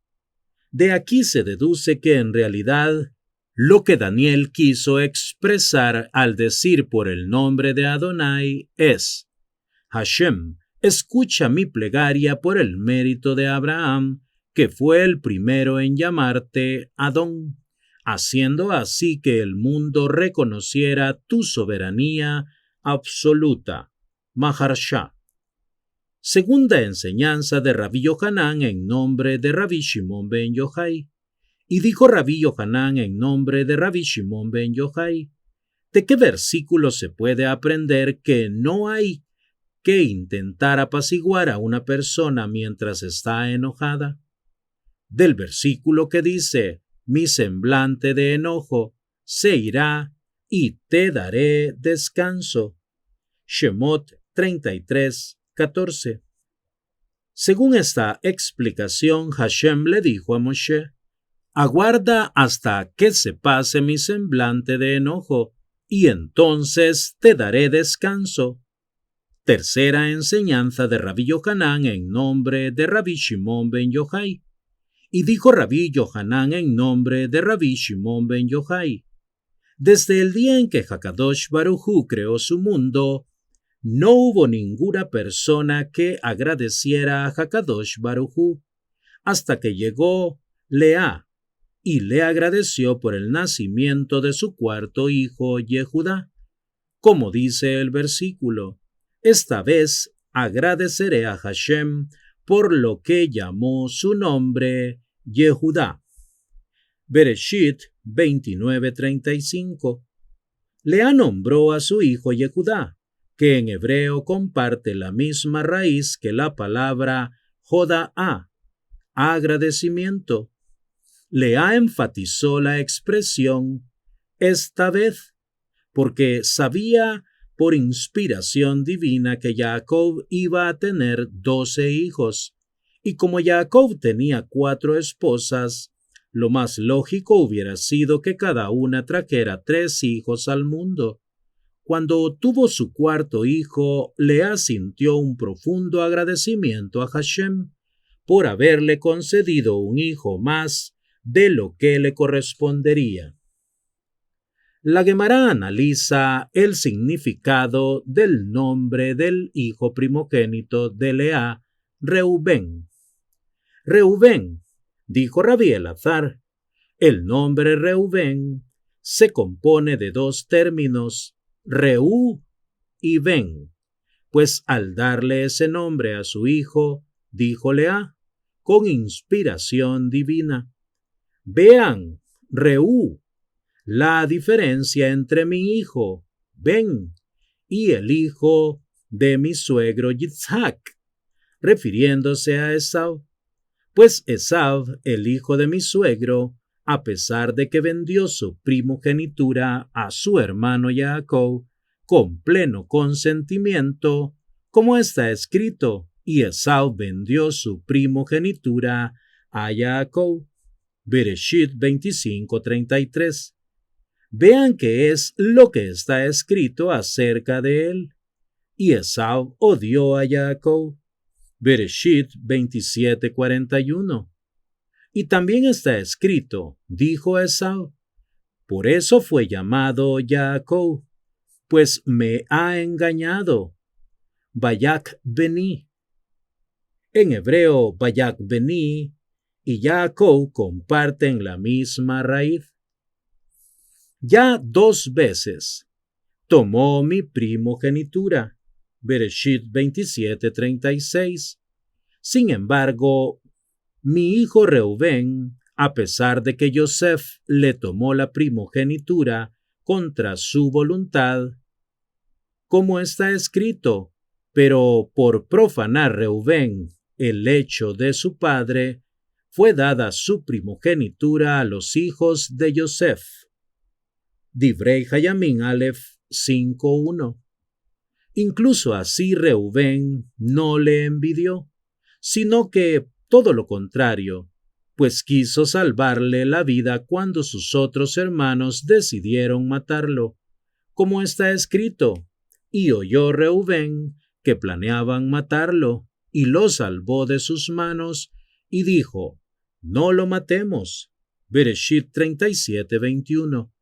S1: De aquí se deduce que en realidad lo que Daniel quiso expresar al decir por el nombre de Adonai es: Hashem, escucha mi plegaria por el mérito de Abraham, que fue el primero en llamarte Adón, haciendo así que el mundo reconociera tu soberanía absoluta. Maharsha. Segunda enseñanza de Rabí Yohanan en nombre de Rabí Shimon ben Yochai. Y dijo Rabí Yohanan en nombre de Rabí Shimon ben Yochai: ¿de qué versículo se puede aprender que no hay que intentar apaciguar a una persona mientras está enojada? Del versículo que dice: mi semblante de enojo se irá y te daré descanso. Shemot 33:14. Según esta explicación, Hashem le dijo a Moshe: aguarda hasta que se pase mi semblante de enojo, y entonces te daré descanso. Tercera enseñanza de Rabí Yohanan en nombre de Rabí Shimon ben Yochai. Y dijo Rabí Yohanan en nombre de Rabí Shimon ben Yochai: desde el día en que Hakadosh Baruj Hu creó su mundo, no hubo ninguna persona que agradeciera a Hakadosh Baruj Hu, hasta que llegó Lea, y le agradeció por el nacimiento de su cuarto hijo Yehudá. Como dice el versículo: esta vez agradeceré a Hashem por lo que llamó su nombre Yehudá. Bereshit 29:35. Lea nombró a su hijo Yehudá, que en hebreo comparte la misma raíz que la palabra Jodaá, agradecimiento. Lea enfatizó la expresión esta vez, porque sabía por inspiración divina que Jacob iba a tener 12 hijos, y como Jacob tenía 4 esposas, lo más lógico hubiera sido que cada una trajera 3 hijos al mundo. Cuando tuvo su cuarto hijo, Lea sintió un profundo agradecimiento a Hashem por haberle concedido un hijo más de lo que le correspondería. La Guemará analiza el significado del nombre del hijo primogénito de Lea, Reubén. Reubén, dijo Rabí Elazar, el nombre Reubén se compone de 2 términos, Reú y Ben, pues al darle ese nombre a su hijo, dijo Lea, con inspiración divina: vean, Reú, la diferencia entre mi hijo, Ben, y el hijo de mi suegro Yitzhak, refiriéndose a Esau, pues Esau, el hijo de mi suegro, a pesar de que vendió su primogenitura a su hermano Jacob con pleno consentimiento, como está escrito, y Esau vendió su primogenitura a Jacob. Bereshit 25:33. Vean qué es lo que está escrito acerca de él. Y Esau odió a Jacob. Bereshit 27:41. Y también está escrito, dijo Esau, por eso fue llamado Jacob, pues me ha engañado. Bayak Beni. En hebreo, Bayak Beni y Jacob comparten la misma raíz. Ya 2 veces tomó mi primogenitura. Bereshit 27:36. Sin embargo, mi hijo Reubén, a pesar de que Yosef le tomó la primogenitura contra su voluntad, como está escrito, pero por profanar Reubén el lecho de su padre, fue dada su primogenitura a los hijos de Yosef. Divrei Hayamim Aleph 5:1. Incluso así Reubén no le envidió, sino que todo lo contrario, pues quiso salvarle la vida cuando sus otros hermanos decidieron matarlo, como está escrito, y oyó Reubén que planeaban matarlo, y lo salvó de sus manos, y dijo, no lo matemos. Bereshit 37:21.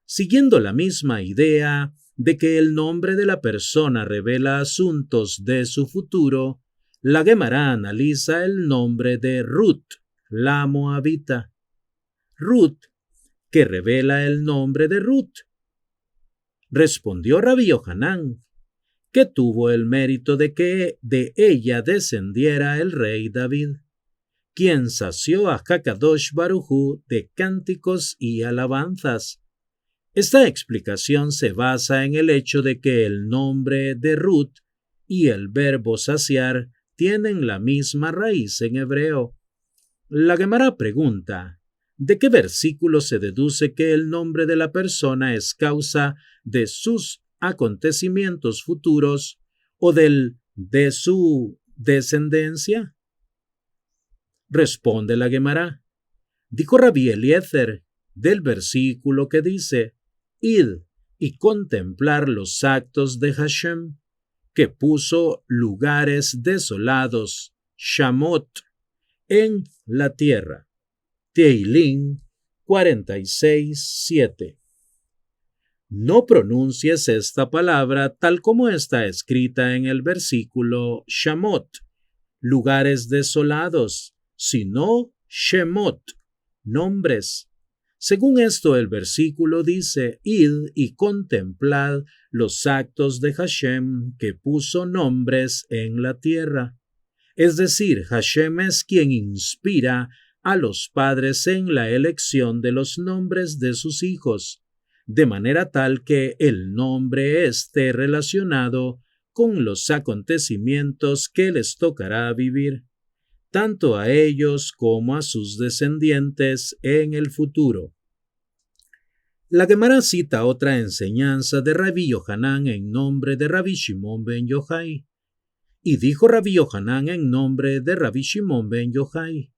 S1: Siguiendo la misma idea de que el nombre de la persona revela asuntos de su futuro, la Guemará analiza el nombre de Ruth, la moabita. Ruth, que revela el nombre de Ruth. Respondió Rabbi Yohanan, que tuvo el mérito de que de ella descendiera el rey David, quien sació a Hakadosh Baruj Hu de cánticos y alabanzas. Esta explicación se basa en el hecho de que el nombre de Ruth y el verbo saciar tienen la misma raíz en hebreo. La Guemará pregunta, ¿de qué versículo se deduce que el nombre de la persona es causa de sus acontecimientos futuros o de su descendencia? Responde la Guemará. Dijo Rabbi Eliezer del versículo que dice, id y contemplar los actos de Hashem, que puso lugares desolados, Shamot, en la tierra. Tehilim 46:7. No pronuncies esta palabra tal como está escrita en el versículo Shamot, lugares desolados, sino Shemot, nombres. Según esto, el versículo dice, id y contemplad los actos de Hashem que puso nombres en la tierra. Es decir, Hashem es quien inspira a los padres en la elección de los nombres de sus hijos, de manera tal que el nombre esté relacionado con los acontecimientos que les tocará vivir, tanto a ellos como a sus descendientes en el futuro. La Guemará cita otra enseñanza de Rabbi Yohanan en nombre de Rabbi Shimon ben Yochai. Y dijo Rabbi Yohanan en nombre de Rabbi Shimon ben Yochai,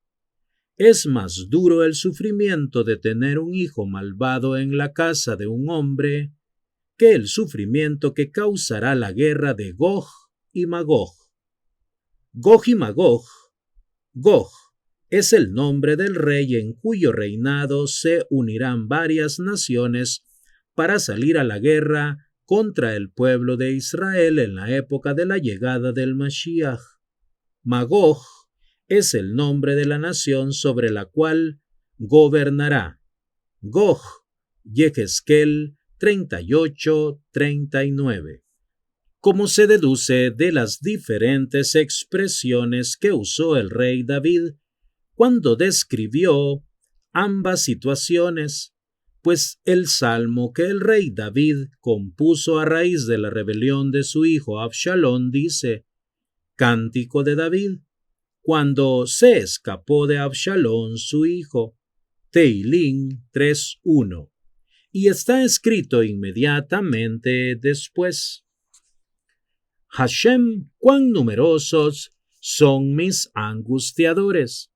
S1: es más duro el sufrimiento de tener un hijo malvado en la casa de un hombre que el sufrimiento que causará la guerra de Gog y Magog. Gog y Magog. Gog es el nombre del rey en cuyo reinado se unirán varias naciones para salir a la guerra contra el pueblo de Israel en la época de la llegada del Mashiach. Magog es el nombre de la nación sobre la cual gobernará. Gog, Yehezkel 38:39. Como se deduce de las diferentes expresiones que usó el rey David cuando describió ambas situaciones, pues el salmo que el rey David compuso a raíz de la rebelión de su hijo Absalón dice, Cántico de David, cuando se escapó de Absalón su hijo, Tehilim 3:1, y está escrito inmediatamente después. Hashem, cuán numerosos son mis angustiadores.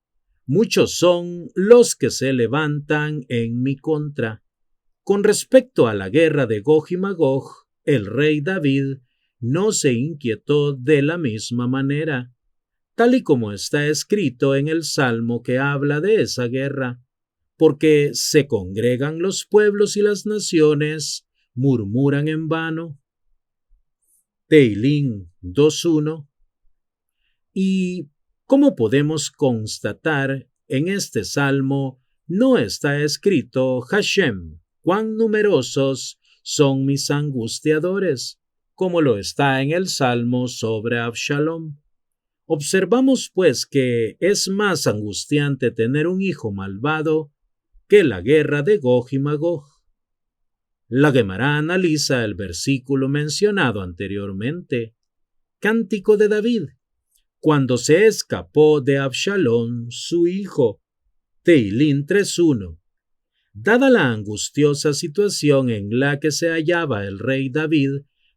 S1: muchos son los que se levantan en mi contra. Con respecto a la guerra de Gog y Magog, el rey David no se inquietó de la misma manera, tal y como está escrito en el Salmo que habla de esa guerra, porque se congregan los pueblos y las naciones, murmuran en vano. Teilín 2:1. ¿Y cómo podemos constatar en este salmo no está escrito Hashem, cuán numerosos son mis angustiadores, como lo está en el salmo sobre Absalom? Observamos pues que es más angustiante tener un hijo malvado que la guerra de Gog y Magog. La Guemará analiza el versículo mencionado anteriormente, Cántico de David, cuando se escapó de Absalón, su hijo, Teilín 3:1. Dada la angustiosa situación en la que se hallaba el rey David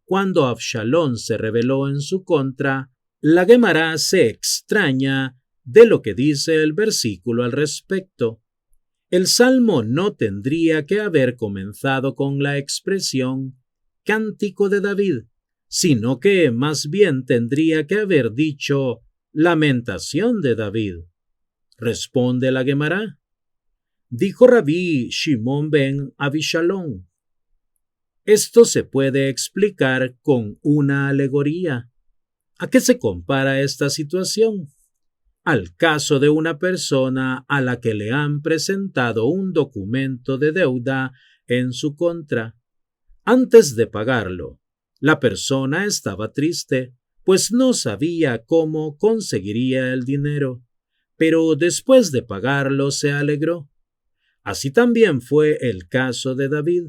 S1: cuando Absalón se rebeló en su contra, la Guemará se extraña de lo que dice el versículo al respecto. El salmo no tendría que haber comenzado con la expresión Cántico de David, sino que más bien tendría que haber dicho Lamentación de David. Responde la Guemará. Dijo Rabí Shimón ben Abishalom. Esto se puede explicar con una alegoría. ¿A qué se compara esta situación? Al caso de una persona a la que le han presentado un documento de deuda en su contra. Antes de pagarlo, la persona estaba triste, pues no sabía cómo conseguiría el dinero, pero después de pagarlo se alegró. Así también fue el caso de David,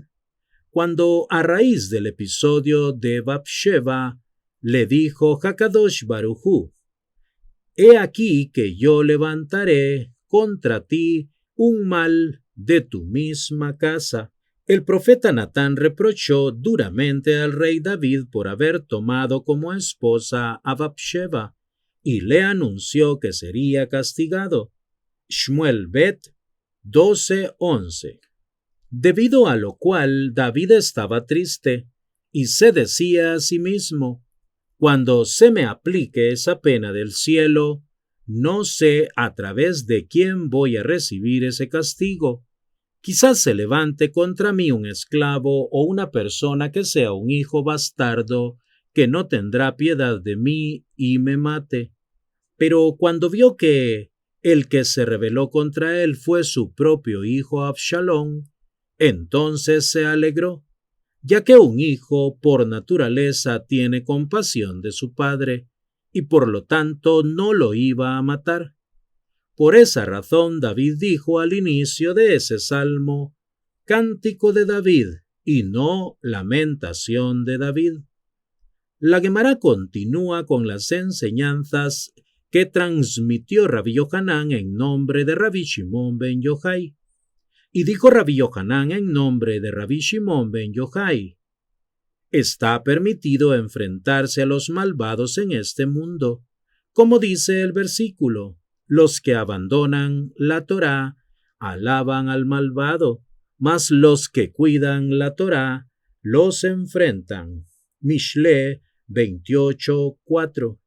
S1: cuando a raíz del episodio de Bathsheba le dijo Hakadosh Baruj Hu: He aquí que yo levantaré contra ti un mal de tu misma casa. El profeta Natán reprochó duramente al rey David por haber tomado como esposa a Bathsheba y le anunció que sería castigado. Shmuel Bet 12:11. Debido a lo cual David estaba triste y se decía a sí mismo: cuando se me aplique esa pena del cielo, no sé a través de quién voy a recibir ese castigo. Quizás se levante contra mí un esclavo o una persona que sea un hijo bastardo que no tendrá piedad de mí y me mate. Pero cuando vio que el que se rebeló contra él fue su propio hijo Absalón, entonces se alegró, ya que un hijo por naturaleza tiene compasión de su padre y por lo tanto no lo iba a matar. Por esa razón David dijo al inicio de ese salmo, Cántico de David, y no Lamentación de David. La Guemará continúa con las enseñanzas que transmitió Rabí Yohanan en nombre de Rabí Shimón ben Yochai. Y dijo Rabí Yohanan en nombre de Rabí Shimón ben Yochai: está permitido enfrentarse a los malvados en este mundo, como dice el versículo. Los que abandonan la Torá alaban al malvado, mas los que cuidan la Torá los enfrentan. Mishle 28:4.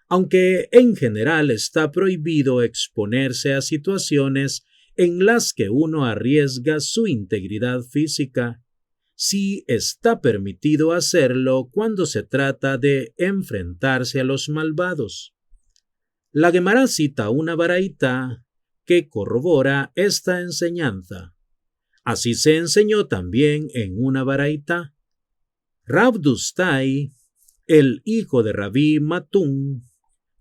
S1: Aunque en general está prohibido exponerse a situaciones en las que uno arriesga su integridad física, sí está permitido hacerlo cuando se trata de enfrentarse a los malvados. La Guemará cita una baraita que corrobora esta enseñanza. Así se enseñó también en una baraita. Rab Dustai, el hijo de Rabí Matún,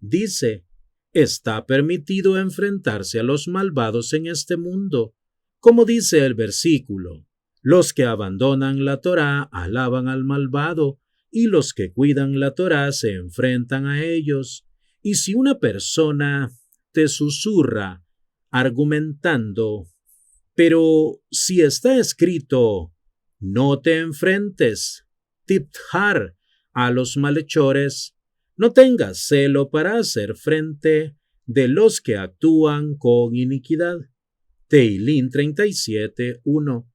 S1: dice: está permitido enfrentarse a los malvados en este mundo, como dice el versículo. Los que abandonan la Torá alaban al malvado, y los que cuidan la Torá se enfrentan a ellos. Y si una persona te susurra argumentando, pero si está escrito, no te enfrentes, tipthar, a los malhechores, no tengas celo para hacer frente, de los que actúan con iniquidad. Teilín 37:1.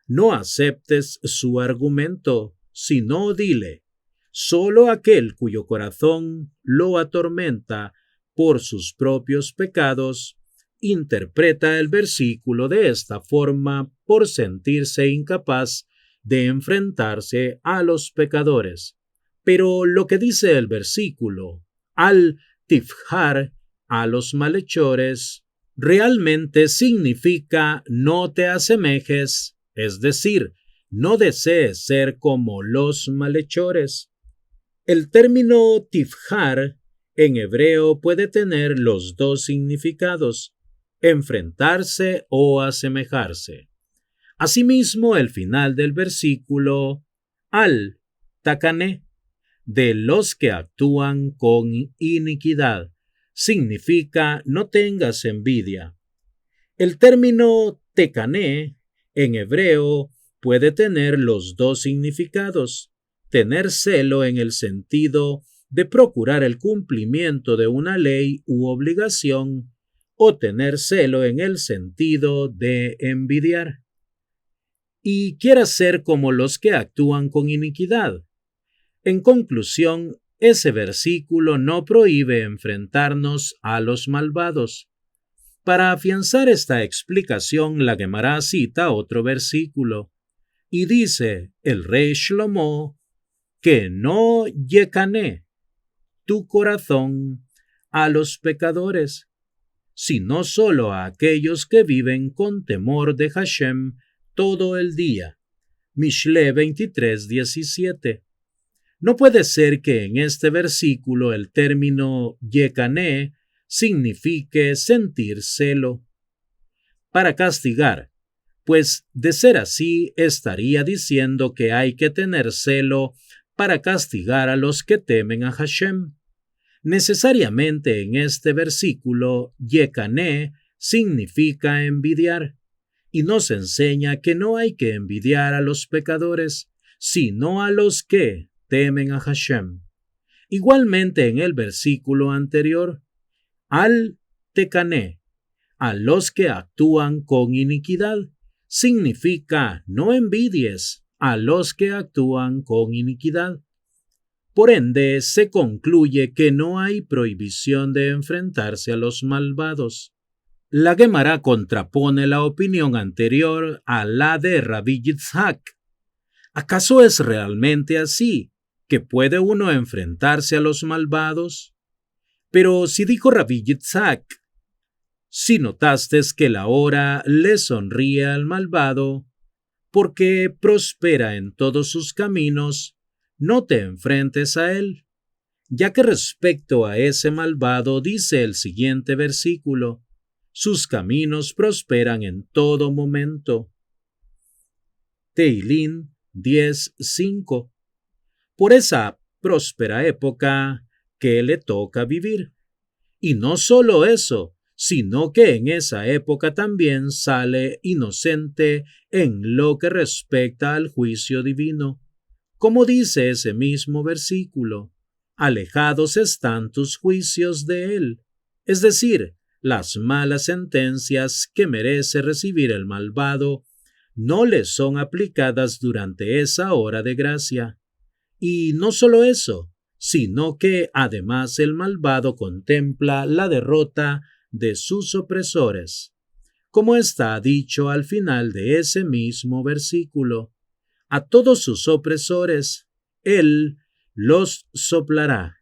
S1: No aceptes su argumento, sino dile: solo aquel cuyo corazón lo atormenta por sus propios pecados interpreta el versículo de esta forma por sentirse incapaz de enfrentarse a los pecadores. Pero lo que dice el versículo, al tifjar a los malhechores, realmente significa no te asemejes, es decir, no desees ser como los malhechores. El término tifjar en hebreo puede tener los dos significados, enfrentarse o asemejarse. Asimismo, el final del versículo, al takané, de los que actúan con iniquidad, significa no tengas envidia. El término tekané en hebreo puede tener los dos significados, tener celo en el sentido de procurar el cumplimiento de una ley u obligación, o tener celo en el sentido de envidiar. Y quieras ser como los que actúan con iniquidad. En conclusión, ese versículo no prohíbe enfrentarnos a los malvados. Para afianzar esta explicación, la Guemará cita otro versículo, y dice el rey Shlomo que no yecané tu corazón a los pecadores, sino solo a aquellos que viven con temor de Hashem todo el día. Mishle 23:17. No puede ser que en este versículo el término yecané signifique sentir celo. Para castigar, pues de ser así estaría diciendo que hay que tener celo para castigar a los que temen a Hashem. Necesariamente en este versículo, yecané significa envidiar, y nos enseña que no hay que envidiar a los pecadores, sino a los que temen a Hashem. Igualmente en el versículo anterior, al tekané, a los que actúan con iniquidad, significa no envidies a los que actúan con iniquidad. Por ende, se concluye que no hay prohibición de enfrentarse a los malvados. La Guemará contrapone la opinión anterior a la de Rabbi Yitzhak. ¿Acaso es realmente así, que puede uno enfrentarse a los malvados? Pero si dijo Rabbi Yitzhak, si notaste que la hora le sonríe al malvado, porque prospera en todos sus caminos, no te enfrentes a él, ya que respecto a ese malvado dice el siguiente versículo, sus caminos prosperan en todo momento. Teilín 10:5. Por esa próspera época que le toca vivir. Y no solo eso, sino que en esa época también sale inocente en lo que respecta al juicio divino. Como dice ese mismo versículo, alejados están tus juicios de él, es decir, las malas sentencias que merece recibir el malvado no le son aplicadas durante esa hora de gracia. Y no solo eso, sino que además el malvado contempla la derrota de sus opresores, como está dicho al final de ese mismo versículo. A todos sus opresores, él los soplará,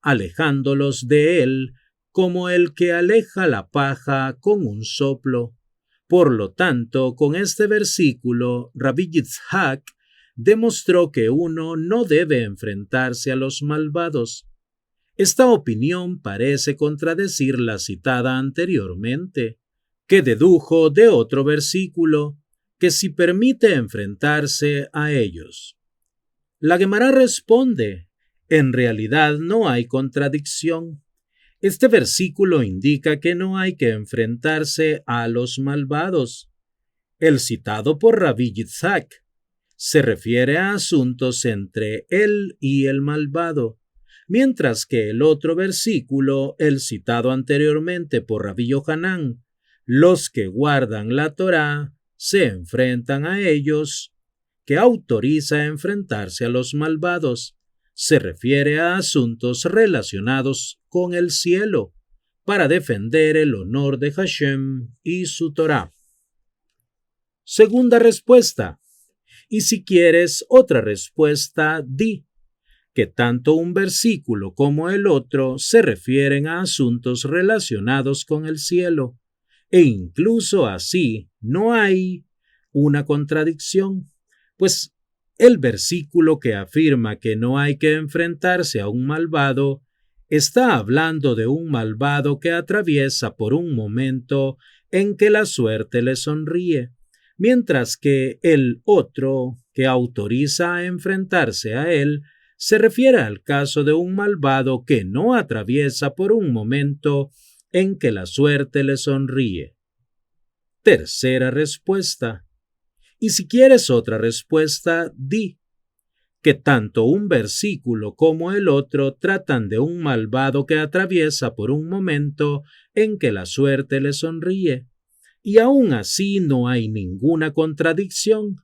S1: alejándolos de él como el que aleja la paja con un soplo. Por lo tanto, con este versículo, Rabbi Yitzhak demostró que uno no debe enfrentarse a los malvados. Esta opinión parece contradecir la citada anteriormente, que dedujo de otro versículo que si permite enfrentarse a ellos. La Guemará responde, en realidad no hay contradicción. Este versículo indica que no hay que enfrentarse a los malvados. El citado por Rabbi Yitzhak se refiere a asuntos entre él y el malvado, mientras que el otro versículo, el citado anteriormente por Rabí Yohanan, los que guardan la Torá se enfrentan a ellos, que autoriza a enfrentarse a los malvados, se refiere a asuntos relacionados con el cielo, para defender el honor de Hashem y su Torá. Segunda respuesta. Y si quieres otra respuesta, di que tanto un versículo como el otro se refieren a asuntos relacionados con el cielo, e incluso así no hay una contradicción, pues el versículo que afirma que no hay que enfrentarse a un malvado está hablando de un malvado que atraviesa por un momento en que la suerte le sonríe, mientras que el otro, que autoriza a enfrentarse a él, se refiere al caso de un malvado que no atraviesa por un momento en que la suerte le sonríe. Tercera respuesta. Y si quieres otra respuesta, di que tanto un versículo como el otro tratan de un malvado que atraviesa por un momento en que la suerte le sonríe, y aún así no hay ninguna contradicción,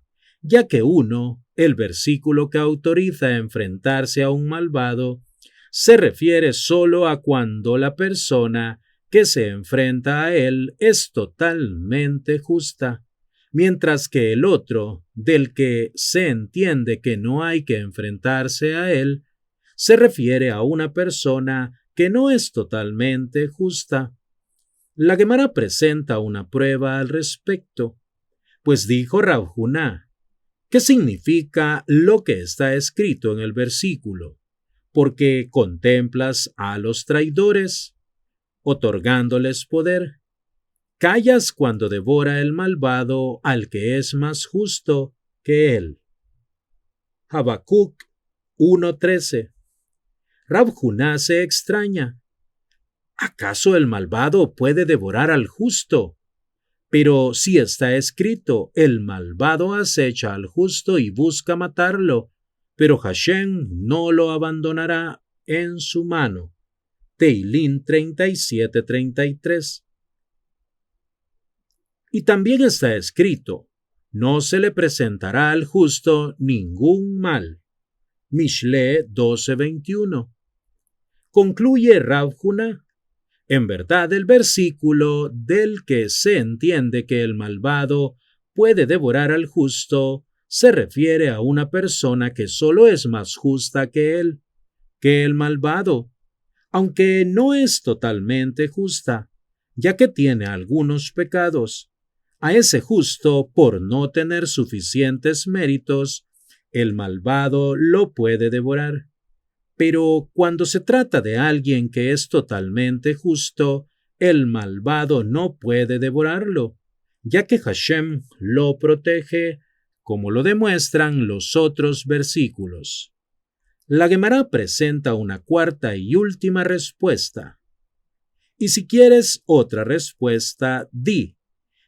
S1: ya que uno, el versículo que autoriza a enfrentarse a un malvado, se refiere solo a cuando la persona que se enfrenta a él es totalmente justa, mientras que el otro, del que se entiende que no hay que enfrentarse a él, se refiere a una persona que no es totalmente justa. La Gemara presenta una prueba al respecto, pues dijo Rav Huna, ¿qué significa lo que está escrito en el versículo? Porque contemplas a los traidores, otorgándoles poder. Callas cuando devora el malvado al que es más justo que él. Habacuc 1:13. Rav Huna se extraña. ¿Acaso el malvado puede devorar al justo? Pero si está escrito, el malvado acecha al justo y busca matarlo, pero Hashem no lo abandonará en su mano. Teilín 37:33. Y también está escrito, no se le presentará al justo ningún mal. Mishle 12:21. Concluye Rav Huna. En verdad, el versículo del que se entiende que el malvado puede devorar al justo se refiere a una persona que solo es más justa que él, que el malvado, aunque no es totalmente justa, ya que tiene algunos pecados. A ese justo, por no tener suficientes méritos, el malvado lo puede devorar. Pero cuando se trata de alguien que es totalmente justo, el malvado no puede devorarlo, ya que Hashem lo protege, como lo demuestran los otros versículos. La Gemara presenta una cuarta y última respuesta. Y si quieres otra respuesta, di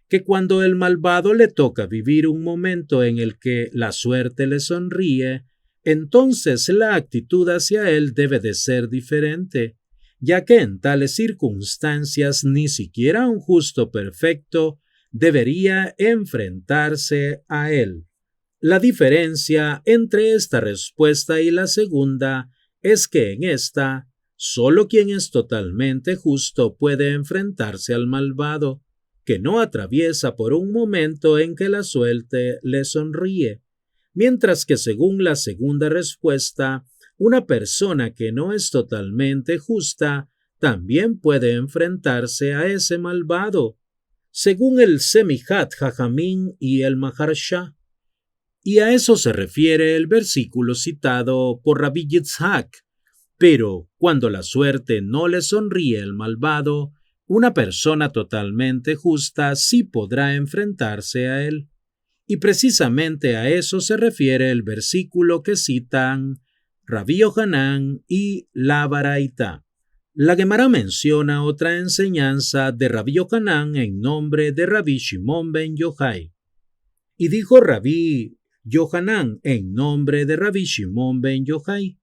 S1: que cuando el malvado le toca vivir un momento en el que la suerte le sonríe, entonces la actitud hacia él debe de ser diferente, ya que en tales circunstancias ni siquiera un justo perfecto debería enfrentarse a él. La diferencia entre esta respuesta y la segunda es que en esta, solo quien es totalmente justo puede enfrentarse al malvado, que no atraviesa por un momento en que la suerte le sonríe, mientras que según la segunda respuesta, una persona que no es totalmente justa también puede enfrentarse a ese malvado, según el Semihat Jajamín y el Maharsha. Y a eso se refiere el versículo citado por Rabbi Yitzhak. Pero cuando la suerte no le sonríe al malvado, una persona totalmente justa sí podrá enfrentarse a él. Y precisamente a eso se refiere el versículo que citan Rabí Yohanan y la Baraita. La Gemara menciona otra enseñanza de Rabí Yohanan en nombre de Rabí Shimon ben Yochai. Y dijo Rabí Yohanan en nombre de Rabí Shimon ben Yochai,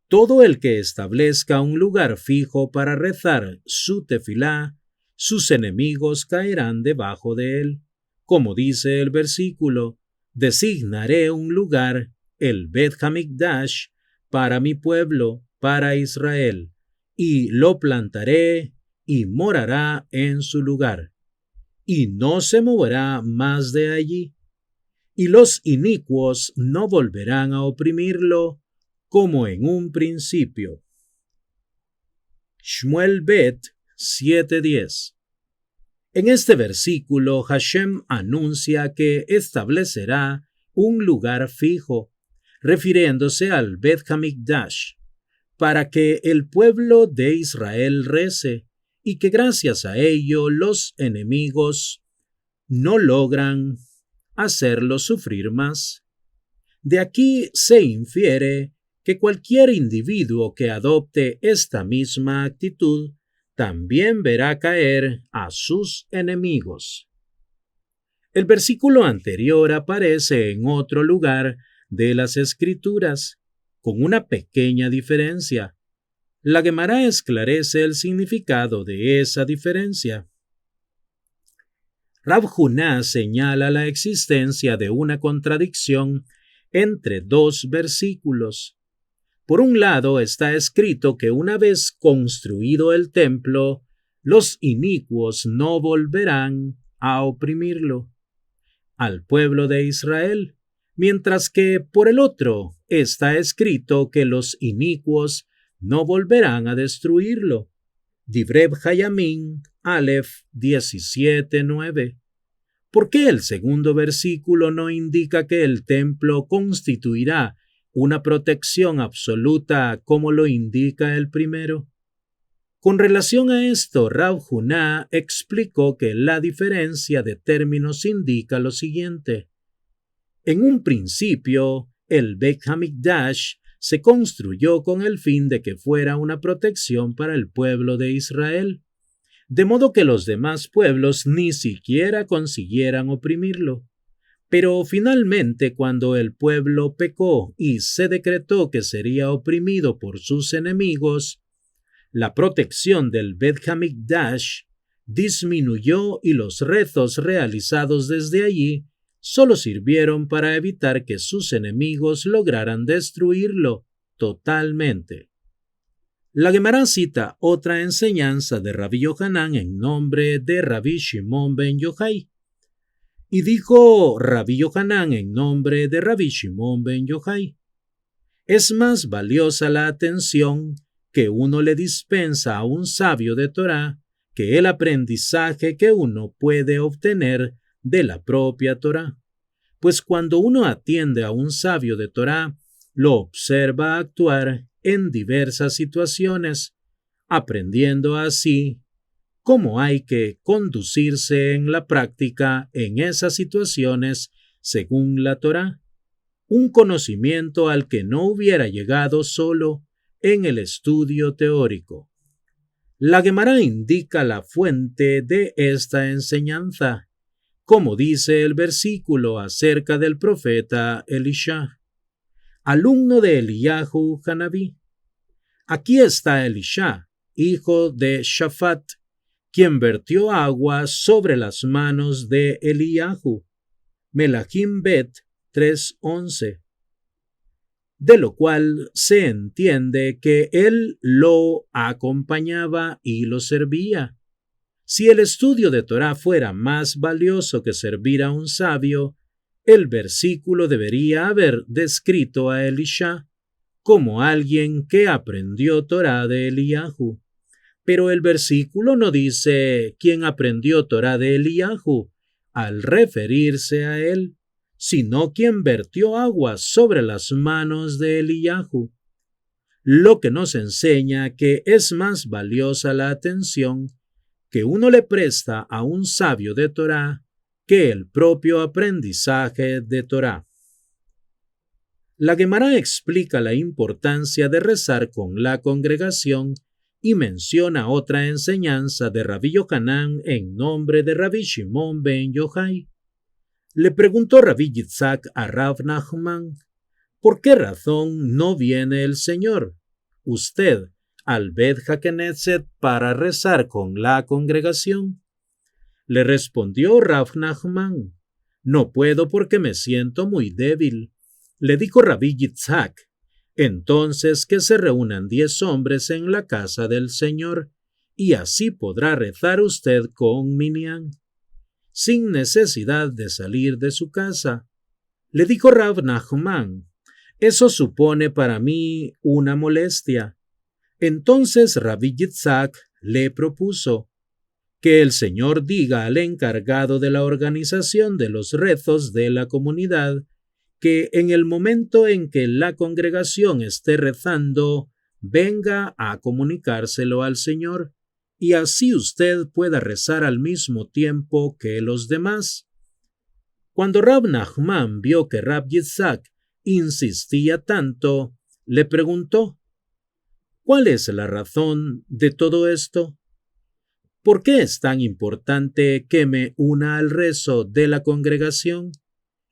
S1: Todo el que establezca un lugar fijo para rezar su tefilá, sus enemigos caerán debajo de él. Como dice el versículo, designaré un lugar, el Bet Hamikdash, para mi pueblo, para Israel, y lo plantaré y morará en su lugar, y no se moverá más de allí, y los inicuos no volverán a oprimirlo como en un principio. Shmuel Bet 7:10. En este versículo, Hashem anuncia que establecerá un lugar fijo, refiriéndose al Bet Hamikdash, para que el pueblo de Israel rece, y que gracias a ello los enemigos no logran hacerlo sufrir más. De aquí se infiere que cualquier individuo que adopte esta misma actitud también verá caer a sus enemigos. El versículo anterior aparece en otro lugar de las Escrituras, con una pequeña diferencia. La Guemará esclarece el significado de esa diferencia. Rav Huna señala la existencia de una contradicción entre dos versículos. Por un lado está escrito que una vez construido el templo, los inicuos no volverán a oprimirlo al pueblo de Israel, mientras que por el otro está escrito que los inicuos no volverán a destruirlo. Divrei Hayamim, Aleph 17:9. ¿Por qué el segundo versículo no indica que el templo constituirá una protección absoluta como lo indica el primero? Con relación a esto, Rav Huna explicó que la diferencia de términos indica lo siguiente. En un principio, el Bet Hamikdash se construyó con el fin de que fuera una protección para el pueblo de Israel, de modo que los demás pueblos ni siquiera consiguieran oprimirlo. Pero finalmente, cuando el pueblo pecó y se decretó que sería oprimido por sus enemigos, la protección del Bet Hamikdash disminuyó y los rezos realizados desde allí solo sirvieron para evitar que sus enemigos lograran destruirlo totalmente. La Guemará cita otra enseñanza de Rabbi Yohanan en nombre de Rabbi Shimon ben Yochai. Y dijo Rabbi Yohanan en nombre de Rabbi Shimon ben Yochai: es más valiosa la atención que uno le dispensa a un sabio de Torá que el aprendizaje que uno puede obtener de la propia Torá. Pues cuando uno atiende a un sabio de Torá, lo observa actuar en diversas situaciones, aprendiendo así cómo hay que conducirse en la práctica en esas situaciones según la Torá, un conocimiento al que no hubiera llegado solo en el estudio teórico. La Guemará indica la fuente de esta enseñanza, como dice el versículo acerca del profeta Elisha, alumno de Eliyahu Hanabí. Aquí está Elisha, hijo de Shafat, quien vertió agua sobre las manos de Eliyahu. Melahim Bet 3:11. De lo cual se entiende que él lo acompañaba y lo servía. Si el estudio de Torá fuera más valioso que servir a un sabio, el versículo debería haber descrito a Elisha como alguien que aprendió Torá de Eliyahu. Pero el versículo no dice quién aprendió Torá de Eliyahu al referirse a él, sino quien vertió agua sobre las manos de Eliyahu, lo que nos enseña que es más valiosa la atención que uno le presta a un sabio de Torá que el propio aprendizaje de Torá. La Guemará explica la importancia de rezar con la congregación y menciona otra enseñanza de Rabbi Yohanan en nombre de Rabbi Shimon ben Yochai. Le preguntó Rabbi Yitzhak a Rav Nachman: ¿por qué razón no viene el Señor? usted al Bet HaKnesset para rezar con la congregación? Le respondió Rav Nachman: no puedo porque me siento muy débil. Le dijo Rabbi Yitzhak: entonces que se reúnan 10 hombres en la casa del Señor, y así podrá rezar usted con Minyan, sin necesidad de salir de su casa. Le dijo Rav Nachman: eso supone para mí una molestia. Entonces Rabbi Yitzhak le propuso que el Señor diga al encargado de la organización de los rezos de la comunidad que en el momento en que la congregación esté rezando, venga a comunicárselo al Señor, y así usted pueda rezar al mismo tiempo que los demás. Cuando Rav Nachman vio que Rab Yitzhak insistía tanto, le preguntó: ¿cuál es la razón de todo esto? ¿Por qué es tan importante que me una al rezo de la congregación,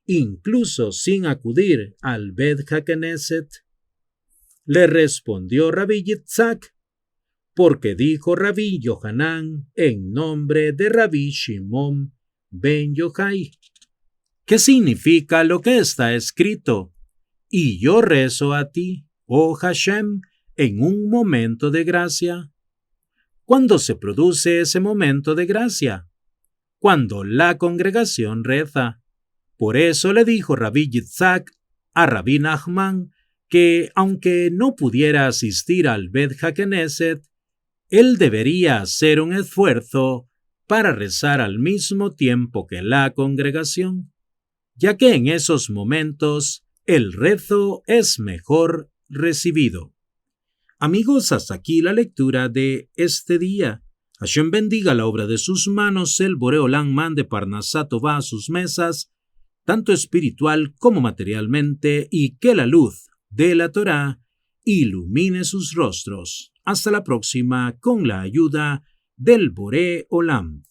S1: incluso sin acudir al Bet HaKnesset? Le respondió Rabbi Yitzhak: porque dijo Rabbi Yohanan en nombre de Rabbi Shimon ben Yochai. ¿Qué significa lo que está escrito? Y yo rezo a ti, oh Hashem, en un momento de gracia. ¿Cuándo se produce ese momento de gracia? Cuando la congregación reza. Por eso le dijo Rabbi Yitzhak a Rabbi Nachman que, aunque no pudiera asistir al Bet HaKnesset, él debería hacer un esfuerzo para rezar al mismo tiempo que la congregación, ya que en esos momentos el rezo es mejor recibido. Amigos, hasta aquí la lectura de este día. Hashem bendiga la obra de sus manos, el Boré Olam mande Parnasá Tová a sus mesas, tanto espiritual como materialmente, y que la luz de la Torá ilumine sus rostros. Hasta la próxima con la ayuda del Boré Olam.